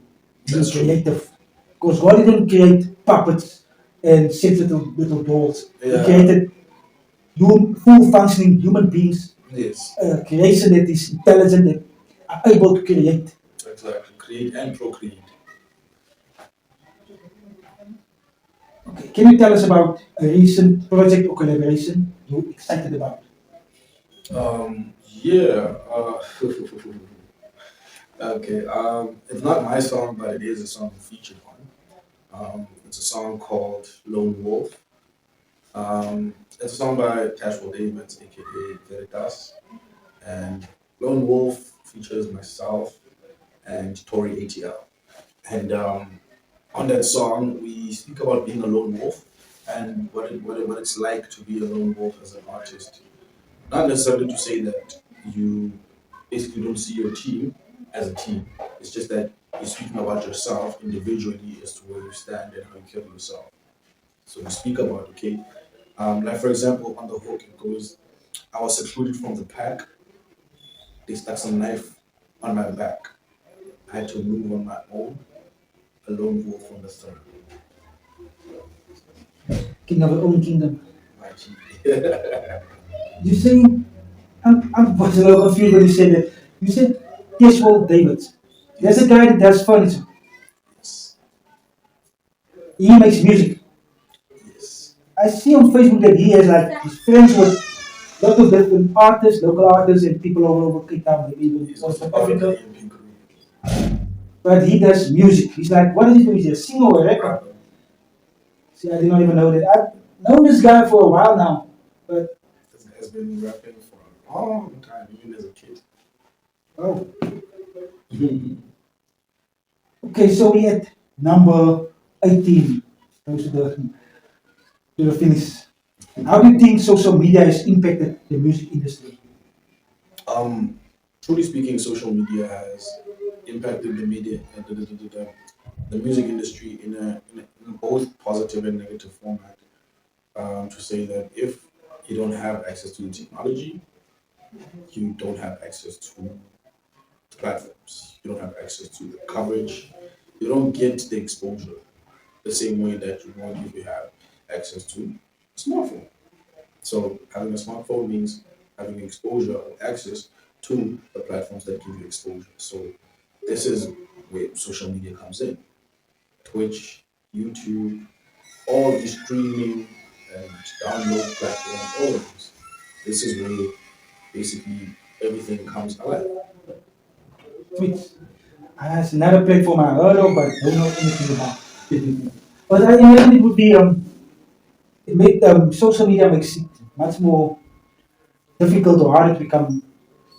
That's true. creative. Because God didn't create puppets and six little dolls. He Yeah. created full functioning human beings, Yes. creation that is intelligent, that are able to create. Exactly. Create and procreate. Okay, can you tell us about a recent project or collaboration you're excited about? Yeah. Okay. It's not my song, but it is a song I'm featured on. It's a song called Lone Wolf. It's a song by Casual Davis, aka Veritas, and Lone Wolf features myself and Tori ATL. And on that song, we speak about being a lone wolf and what it's like to be a lone wolf as an artist. Not necessarily to say that you basically don't see your team as a team. It's just that you're speaking about yourself individually as to where you stand and how you carry yourself. So we speak about, okay, like for example, on the hook, it goes, I was secluded from the pack. They stuck some knife on my back. I had to move on my own, a lone wolf on the throne. King of our own kingdom. My G. You say, I'm was a little confused when you said that. You said Casual Davis. There's a guy that does furniture. Yes. He makes music. Yes. I see on Facebook that he has like he's friends with lots of different artists, local artists, and people all over Cape Town, maybe even He's from also South part of the Africa. EMP group. But he does music. He's like, what does he do? He's a singer or a rapper. Rapper. See, I did not even know that. I've known this guy for a while now, but This guy's been rapping for a long time, even as a kid. oh, okay. So we at number 18, close to the finish. How do you think social media has impacted the music industry? um, Truly speaking, social media has impacted the media, the music industry in both positive and negative format. To say that if you don't have access to the technology, you don't have access to platforms. You don't have access to the coverage. You don't get the exposure the same way that you want if you have access to a smartphone. So having a smartphone means having exposure or access to the platforms that give you exposure. So this is where social media comes in. Twitch, YouTube, all these streaming and download platforms, all of these. This is where basically everything comes alive. Twitch. It's another platform I heard of, but don't know anything about. But I imagine it would be it make social media makes it much more difficult or harder to become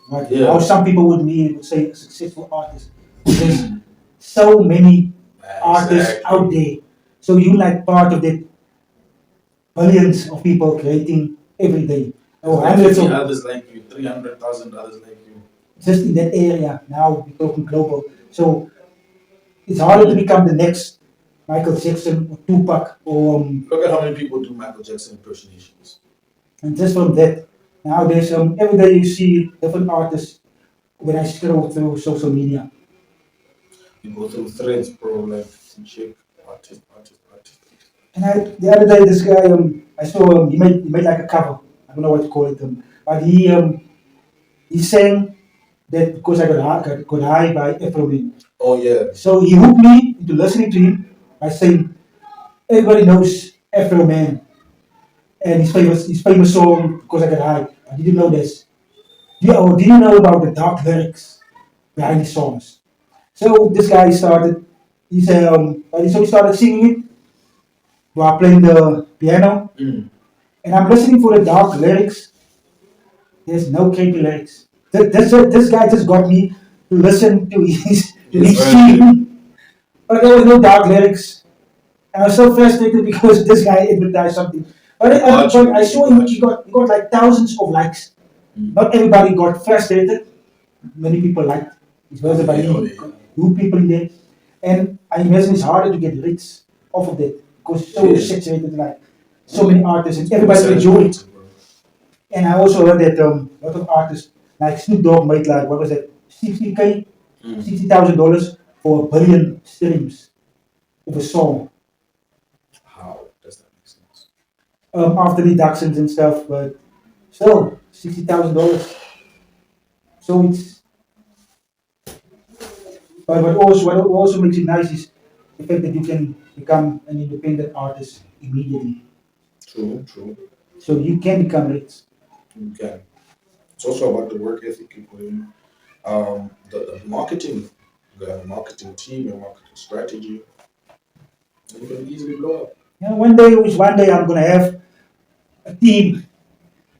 what how Yeah, some people would say a successful artist. There's so many artists out exactly. there. So you like part of that billions of people creating every day. There's Or like hundreds 50 of others like you, 300,000 others like you. just in that area. Now we're talking global. So it's harder to become the next Michael Jackson or Tupac or Look at how many people do Michael Jackson impersonations. and just from that. Now there's every day you see different artists when I scroll through social media. You go through threads, bro, like chick, artist. And the other day this guy I saw he made like a cover. I don't know what to call it but he sang that because I got high by Afro Man. Oh yeah, So he hooked me into listening to him by saying everybody knows Afro Man and his famous song because I got high. I didn't know this. Did you know about the dark lyrics behind his songs? So this guy started. He started singing it while playing the piano, mm. and I'm listening for the dark lyrics. There's no creepy lyrics. This guy just got me to listen to his It's tune, but there was no dark lyrics. And I was so frustrated because this guy advertised something. But I saw him, he got like thousands of likes. Not everybody got frustrated. Many people liked his verse, but he got two people in there. And I imagine it's harder to get rich off of that because it's so saturated, like so many artists and everybody enjoy it. And I also heard that a lot of artists, like Snoop Dogg, made like, what was that, 60K, $60,000 for a billion streams of a song. How does that make sense? After deductions and stuff, but still $60,000. So it's, but what also makes it nice is the fact that you can become an independent artist immediately. True, true. So you can become rich. You can. It's also about the work ethic you put in. The marketing, the marketing team, your marketing strategy, and you can easily blow up. You know, one day I'm gonna have a team,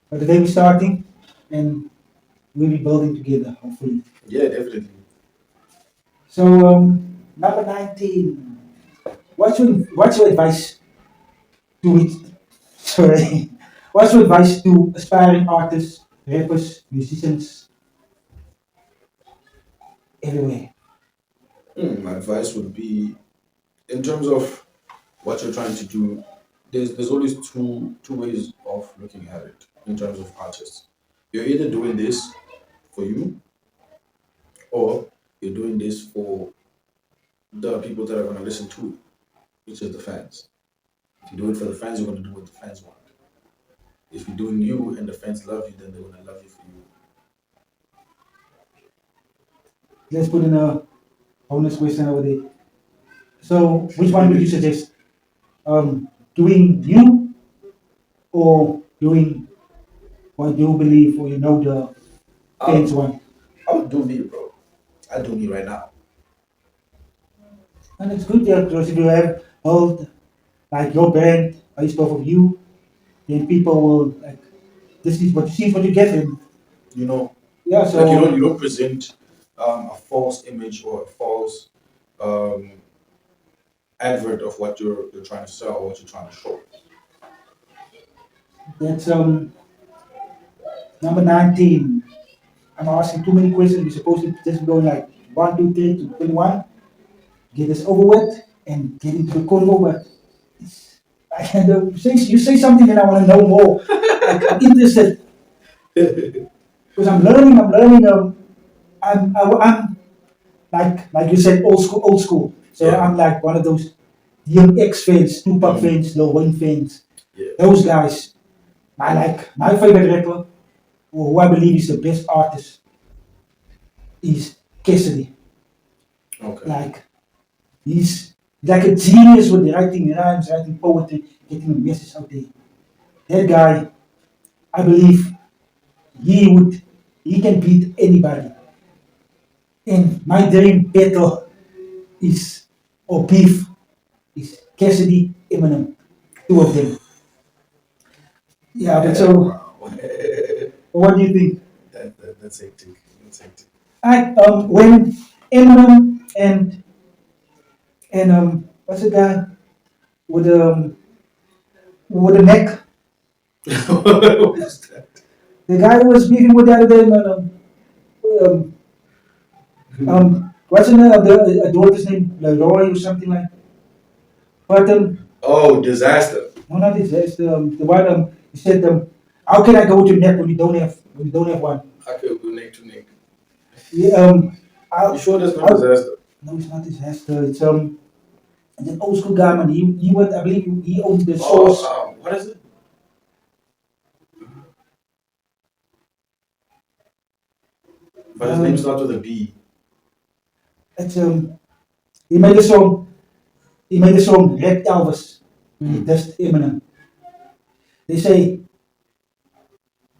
but the day we're starting, and we'll be building together, hopefully. Yeah, definitely. So number 19. What's your advice to it? Sorry. What's your advice to aspiring artists, rappers, musicians, everywhere? My advice would be in terms of what you're trying to do. There's always two ways of looking at it in terms of artists. You're either doing this for you, or you're doing this for the people that are going to listen to it, which is the fans. If you do it for the fans, you're going to do what the fans want. If you're doing you and the fans love you, then they're going to love you for you. Let's put in a bonus question over there. So which one would you suggest? Doing you or doing what you believe or you know the fans Um, want? I would do me, bro. I do me right now. And it's good, yeah, because if you have hold like your brand based off of you, then people will like this is what you see is what you get. And You know, yeah, like you so don't present a false image or a false um, advert of what you're trying to sell or what you're trying to show. that's number 19. I'm asking too many questions. We're supposed to just go like 1, 2, 3 to 21, get this over with and get into the convo, but it's, you say something and I want to know more. Like, I'm interested because I'm learning. I'm like you said, old school. So Yeah, I'm like one of those DMX fans, Tupac mm, fans, Lil Wayne fans. yeah. Those guys. I like my favorite rapper, or who I believe is the best artist, is Cassidy. Okay. Like he's like a genius with the writing rhymes, writing poetry, getting a message out there. That guy, I believe he would, he can beat anybody. And my dream battle is, or beef, is Cassidy, Eminem, two of them. Yeah, but Yeah, so wow. what do you think? That's hectic. That's hectic. When Eminem and what's the guy with with the neck, What is that? the guy who was beefing with the other day, man, um, what's the name of the daughter's name, Leroy or something like. But Oh, disaster. no, not this. It's the one he said how can I go with your neck when you don't have one? I could go neck to neck. Yeah, You I, sure that's not I, disaster? no, it's not disaster. It's an old school guy, man. He went, I believe he owns the Oh, source. what is it? But his name Um, starts with a B. it's he made a song. He made a song, Red Elvis. That's Eminem. They say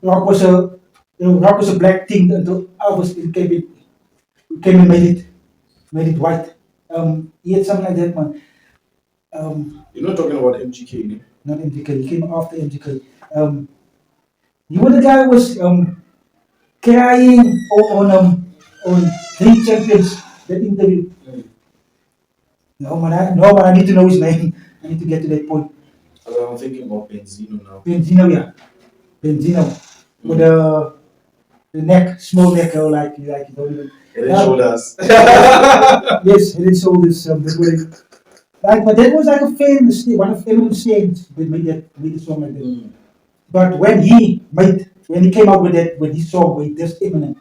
rock was a rock was a black thing until Elvis came and made it white. He had something like that, man. You're not talking about MGK, ne? Not MGK. He came after MGK. You were the guy who was crying on three champions that interview. No man, I need to know his name. I need to get to that point. I'm thinking of Benzino now. Benzino, yeah. Benzino. With the neck, small neck, like you don't even. Head and shoulders. Yes, head and shoulders. That's what it, like, but that was like a famous, one of Eminem's sayings that made the song like that. But when he came out with his song with this Eminem,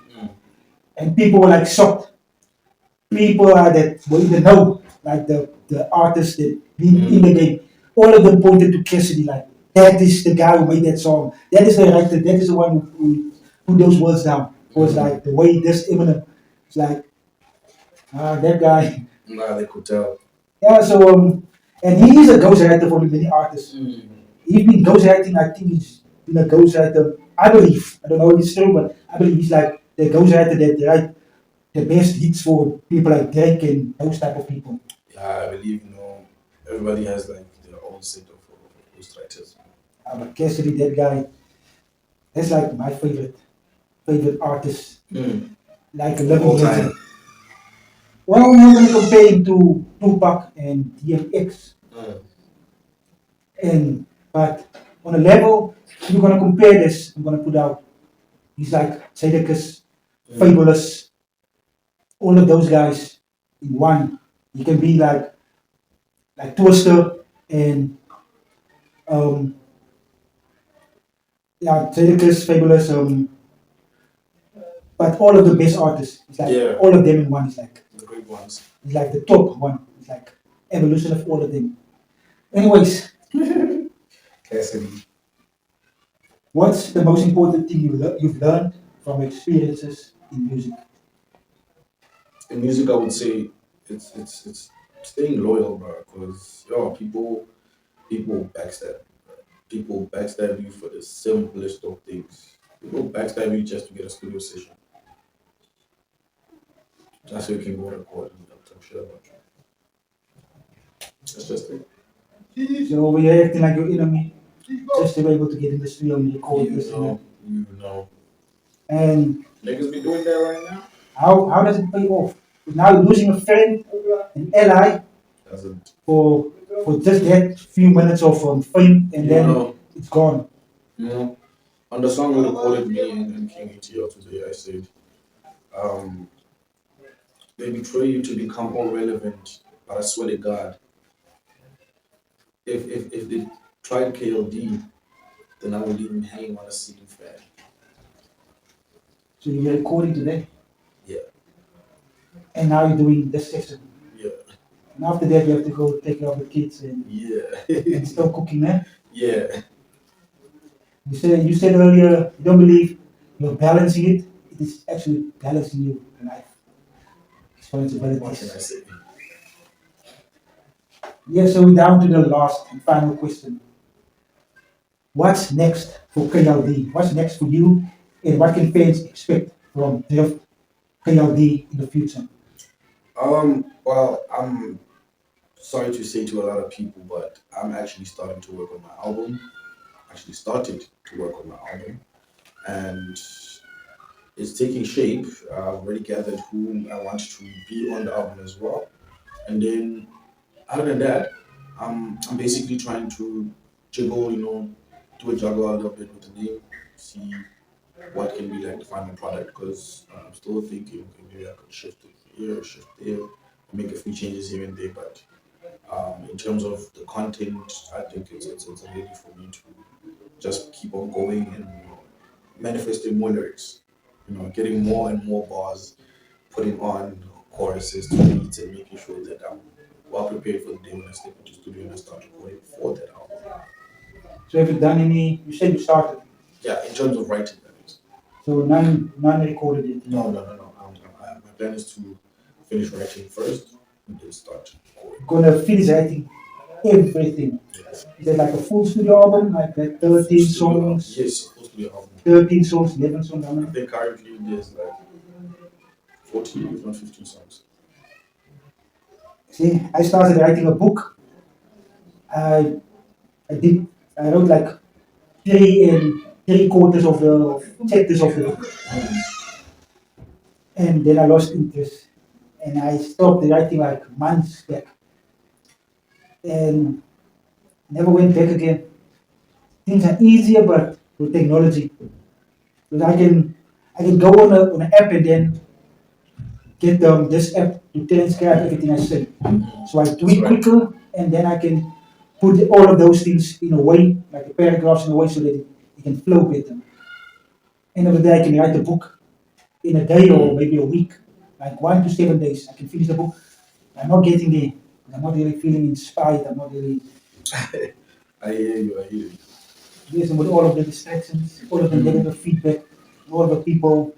and people were like shocked. People that were in the know, like the artists that been in the game, all of them pointed to Cassidy like that is the guy who made that song. That is the writer. That is the one who put those words down. It was like the way this Eminem. It's like that guy. Nah, they could tell. Yeah. So and he is a ghostwriter for many artists. He's been ghostwriting. I think he's been a ghostwriter. I believe. I don't know if it's true, but I believe he's like the ghostwriter that write the best hits for people like Drake and those type of people. Yeah, I believe everybody has like their own set of ghostwriters. But Cassidy, that guy, that's like my favorite artist. Like a living All time. legend. Well, we're gonna compare him to Tupac and DMX. But on a level, if you're gonna compare this, I'm gonna put out he's like Jadakiss, Fabulous, all of those guys in one. You can be like Twister and yeah, Jadakiss, Fabulous, but all of the best artists. It's like all of them in one. It's like the great ones. It's like the top one. It's like evolution of all of them. Anyways, Cassidy. What's the most important thing you've learned from experiences in music? In music, I would say it's staying loyal, bro. Because people backstab. People backstab you for the simplest of things. People backstab you just to get a studio session. Just so you can go and record and talk shit about you. That's just it. So we are acting like your enemy, just to be able to get in the studio and record this. You know. And niggas be doing that right now. How does it pay off? Now you're losing a friend, an ally, for just that few minutes of fame, and then it's gone. On the song we recorded me and King ATL today, I said, they betray you to become more relevant, but I swear to God, if they tried KLD, then I would leave him hanging on a ceiling fan. So you're recording today? Yeah. And now you're doing this session? Yeah. And after that, you have to go take care of the kids and and still cooking, eh? Yeah. You said earlier you don't believe you're balancing it. It is actually balancing you in life. Responsibilities. What can I say? Yeah, so we're down to the last and final question. What's next for KLD? What's next for you? And what can fans expect from Drift KLD in the future? Well, I'm sorry to say to a lot of people, but I'm actually starting to work on my album. Actually started to work on my album. And it's taking shape. I've already gathered who I want to be on the album as well. And then other than that, I'm basically trying to juggle, do a juggle a little bit with the name, see what can be like the final product, because I'm still thinking, okay, maybe I could shift it here, shift there, make a few changes here and there. But in terms of the content, I think it's ready for me to just keep on going and manifesting more lyrics, getting more and more bars, putting on choruses to beats, and making sure that I'm well prepared for the day when I step into the studio and I start recording for that album. So have you done any? You said you started. Yeah, in terms of writing, that is. So none recorded yet. No. My plan is to finish writing first and then start recording. Gonna finish writing everything. Yes. Is it like a full studio album, like that 13 songs? Yes, full studio album. 13 songs, 11 songs. I think currently there's like 14, if not 15 songs. See, I started writing a book. I wrote like 3 quarters of the chapters of the book. and then I lost interest, and I stopped writing like months back, and never went back again. Things are easier, but with technology, because I can go on an app and then get this app to transcribe everything I say. So I do That's it right. quicker, and then I can put all of those things in a way, like the paragraphs in a way, so that it can flow better. End of the day, I can write a book in a day or maybe a week, like 1 to 7 days. I can finish the book. I'm not getting there. I'm not really feeling inspired. I'm not really I hear you. I hear you. dealing with all of the distractions, all of the negative feedback, all of the people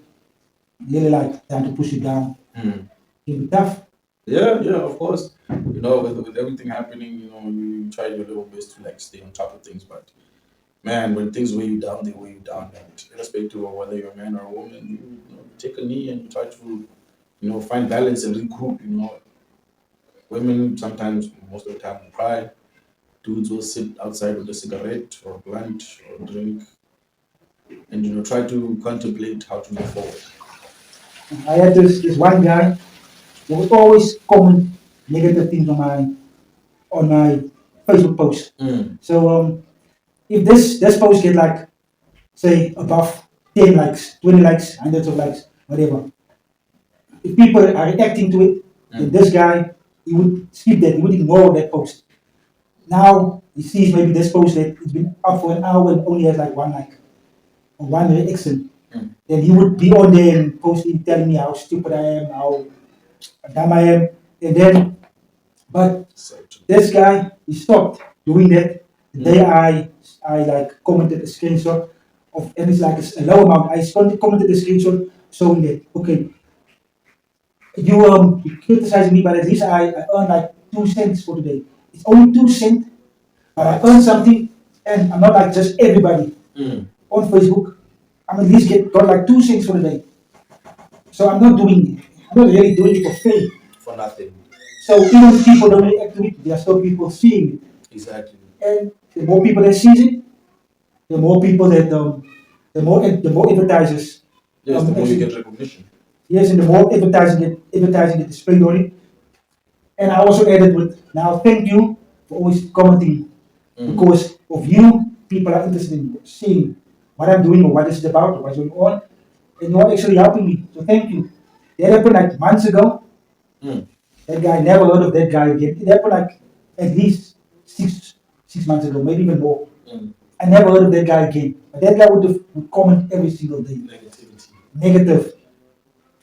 really like trying to push you down. Mm. It can be tough. Yeah, yeah, of course. With everything happening, you try your little best to like stay on top of things, but man, when things weigh you down, they weigh you down, and irrespective of whether you're a man or a woman, you take a knee and you try to, find balance and regroup. Women sometimes, most of the time, will cry. Dudes will sit outside with a cigarette or a blunt or drink, and try to contemplate how to move forward. I had this one guy who would always comment negative things on my Facebook post. So if this post get like say above 10 likes, 20 likes, hundreds of likes, whatever. If people are reacting to it, then this guy he would skip that, he would ignore that post. Now he sees maybe this post that it's been up for an hour and only has like one like or one reaction. Then he would be on there and posting telling me how stupid I am, how dumb I am. And then but this guy he stopped doing that. The day I like commented a screenshot of and it's like a low amount. I commented a screenshot showing that okay, you criticizing me, but at least I earned like 2 cents for today. It's only 2 cents, but I earned something, and I'm not like just everybody on Facebook. I'm at least got like 2 cents for the day. So I'm not doing it. I'm not really doing it for free. For nothing. So even if people don't react to it, there are still people seeing it. Exactly. And the more people that sees it, the more people that the more advertisers. Yes, the more you actually- get recognition. Yes, and the more advertising get displayed on it. And I also added with now thank you for always commenting because of you, people are interested in seeing what I'm doing or what this is about or what's going on. And you're actually helping me. So thank you. That happened like months ago. That guy never heard of that guy again. It happened like at least six months ago, maybe even more. I never heard of that guy again. But that guy would comment every single day. Negativity. Negative.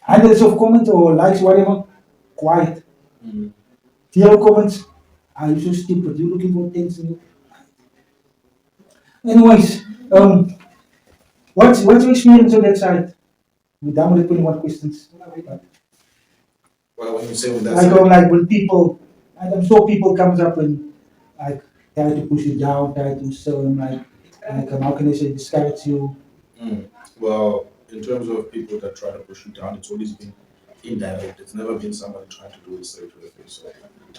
Hundreds of comments or likes, whatever. Quiet. Zero comments. Are you so stupid? You looking for attention? Anyways, what's your experience on that side? We're done with the 21 questions. Well, when you say with that Like, like when people, I'm sure people comes up and like try to push you down, try to show them like how can I say discourage you. Well, in terms of people that try to push you down, it's always been indirect. It's never been somebody trying to do it straight to the face. So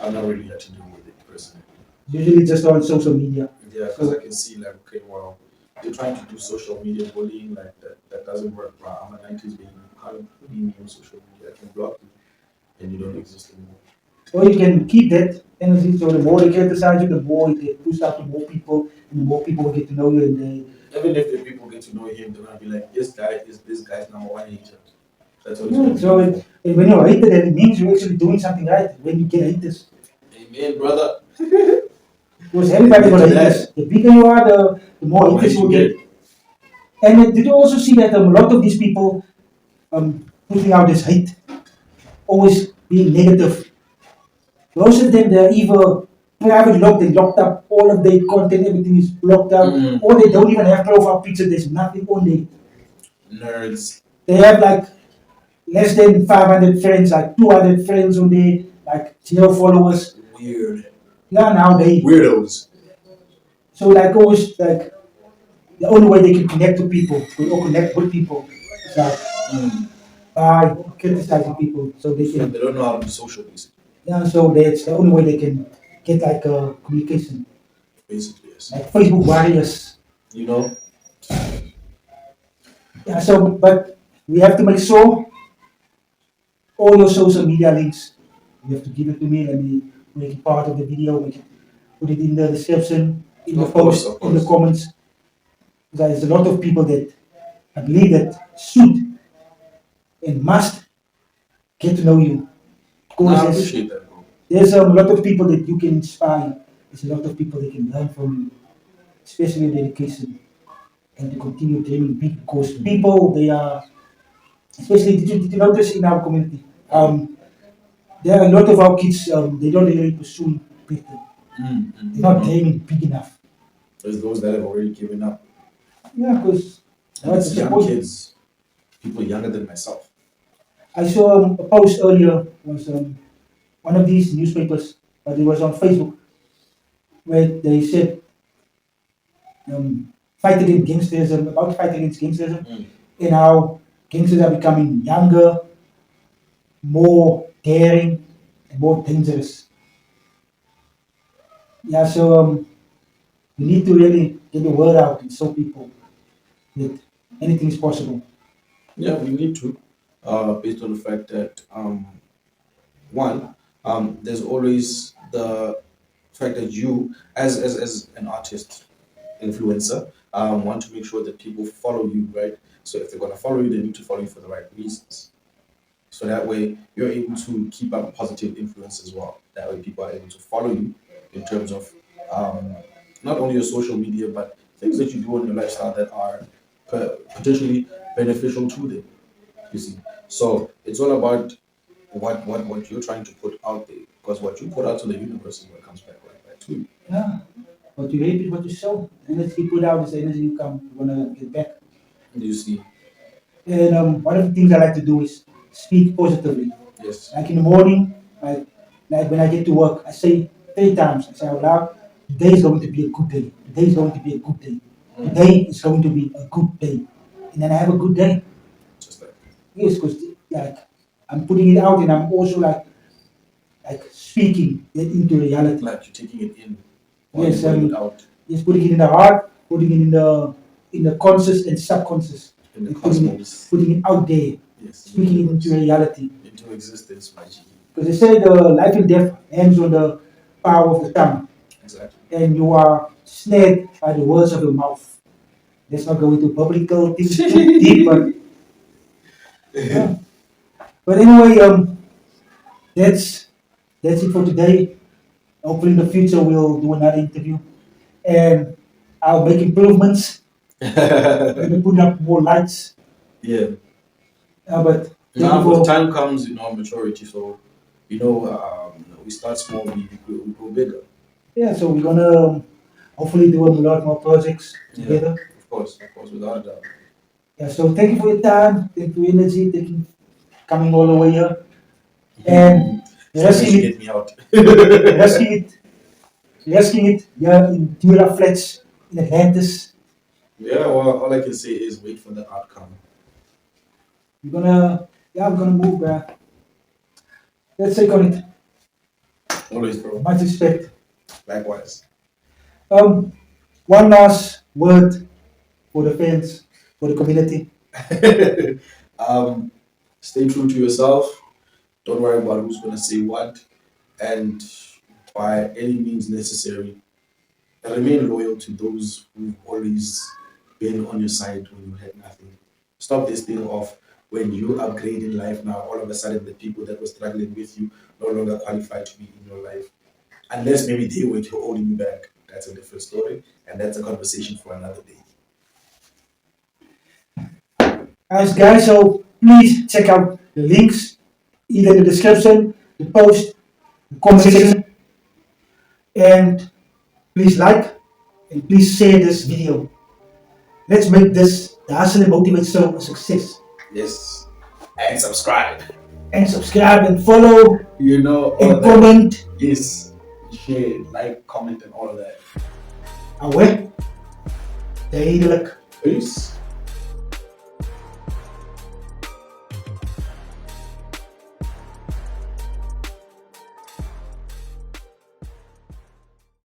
I've not really had to deal with it personally. Usually just on social media. Yeah, because I can see like, okay, well, they're trying to do social media bullying, like that doesn't work. Wow, I'm a 90s baby. You can't bully me on social media. I can block you and you don't exist anymore. Or you can keep that energy so the more they criticize you, the more you get pushed out to more people, and the more people will get to know you. And Even if the people get to know him, they're gonna be like, this guy's number one hater. That's what it's yeah, gonna so be. when you're hated, then it means you're actually doing something right. When you get haters, Amen, brother. because everybody got haters. The bigger you are, the more haters you will get. And did you also see that a lot of these people putting out this hate, always being negative? Most of them, they're either private locked, they locked up all of their content, everything is blocked out, or they don't even have profile picture, there's nothing on there. Nerds. They have like less than 500 friends, like 200 friends on there, like 0 followers. Weird. Yeah, now they. Weirdos. So, like, always, like, the only way they can connect to people or connect with people is like by criticizing people. So they They can, don't know how to be social, basically. yeah, so that's the only way they can get like communication. Basically, yes. Like Facebook warriors. You know? Yeah, so, but we have to make sure all your social media links. You have to give it to me. Let me make it part of the video. Put it in the description, in the Of course, post, of in the course. comments. There's a lot of people that I believe that should and must get to know you. No, Because I appreciate that, bro. there's a lot of people that you can inspire. There's a lot of people that can learn from you, especially your dedication and to continue dreaming big. Because people, they are, especially, did you notice in our community? There are a lot of our kids, they don't really pursue better. They're not dreaming big enough. There's those that have already given up. Yeah, because And it's young kids, people younger than myself. I saw a post earlier, was one of these newspapers, but it was on Facebook, where they said fight against gangsterism, about fight against gangsterism, and how gangsters are becoming younger, more daring, and more dangerous. Yeah, so we need to really get the word out and show people that anything is possible. Yeah, we need to, based on the fact that one, there's always the fact that you, as an artist, influencer, want to make sure that people follow you, right? So if they're gonna follow you, they need to follow you for the right reasons. So that way you're able to keep up a positive influence as well. That way people are able to follow you in terms of not only your social media, but things that you do in your lifestyle that are potentially beneficial to them. You see, so it's all about what you're trying to put out there, because what you put out to the universe is what comes back to you. Yeah. What you reap is what you sow. Energy you put out is the energy you come. You wanna get back. You see, And one of the things I like to do is speak positively. yes, Like in the morning, like when I get to work, I say 3 times. I say out loud, today is going to be a good day. Today is going to be a good day. Today is going to be a good day. And then I have a good day. just like Yes, because like I'm putting it out and I'm also like speaking it into reality. like you're taking it in, while Yes, you're putting it out just putting it in the heart, putting it in the conscious and subconscious, in the and cosmos. putting it out there, Yes, speaking it into reality. into existence, my G. Because they say the life and death hangs on the power of the tongue, Exactly. and you are snared by the words of your mouth. Let's not go into biblical things too deep, but yeah. But anyway, that's that's it for today. Hopefully, in the future, we'll do another interview, and I'll make improvements. Maybe put up more lights. Yeah. But Now, with time comes, maturity. So, we start small, we grow bigger. yeah, so we're gonna hopefully do a lot more projects together. Of course, without a doubt. Yeah, so thank you for your time, thank you for your energy, thank you for coming all the way here. And Somebody resting should it, get me out. resting it, resting it here in Dura Flats in Atlantis. Yeah, well, all I can say is wait for the outcome. We're gonna move back. Let's take on it. Always, bro. Much respect. Likewise. One last word for the fans, for the community. Stay true to yourself. Don't worry about who's gonna say what, and by any means necessary, remain loyal to those who've always been on your side when you had nothing. Stop this thing of when you upgrade in life now, all of a sudden the people that were struggling with you no longer qualify to be in your life. Unless maybe they were holding you back. That's a different story, and that's a conversation for another day. Guys, so please check out the links either in the description, the post, the comment section, and please like and please share this video. Let's make this the Hustle and Motivate Show a success. Yes. And subscribe. And subscribe and follow and comment. Yes. Share, like, comment, and all of that. Away. Duidelijk. Peace.